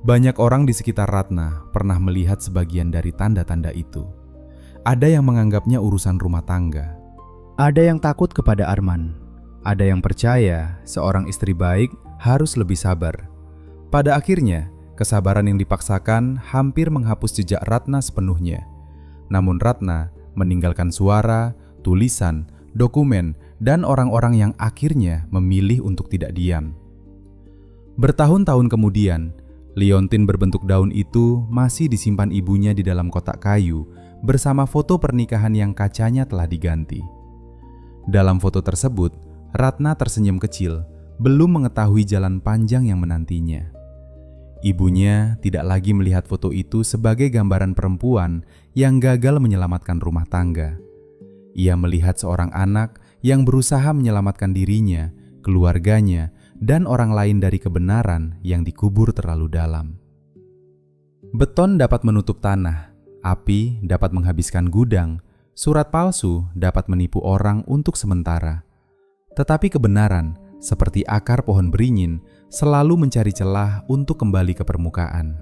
Banyak orang di sekitar Ratna pernah melihat sebagian dari tanda-tanda itu. Ada yang menganggapnya urusan rumah tangga. Ada yang takut kepada Arman. Ada yang percaya seorang istri baik harus lebih sabar. Pada akhirnya, kesabaran yang dipaksakan hampir menghapus jejak Ratna sepenuhnya. Namun Ratna meninggalkan suara, tulisan, dokumen, dan orang-orang yang akhirnya memilih untuk tidak diam. Bertahun-tahun kemudian, liontin berbentuk daun itu masih disimpan ibunya di dalam kotak kayu bersama foto pernikahan yang kacanya telah diganti. Dalam foto tersebut, Ratna tersenyum kecil, belum mengetahui jalan panjang yang menantinya. Ibunya tidak lagi melihat foto itu sebagai gambaran perempuan yang gagal menyelamatkan rumah tangga. Ia melihat seorang anak yang berusaha menyelamatkan dirinya, keluarganya, dan orang lain dari kebenaran yang dikubur terlalu dalam. Beton dapat menutup tanah, api dapat menghabiskan gudang, surat palsu dapat menipu orang untuk sementara. Tetapi kebenaran, seperti akar pohon beringin, selalu mencari celah untuk kembali ke permukaan.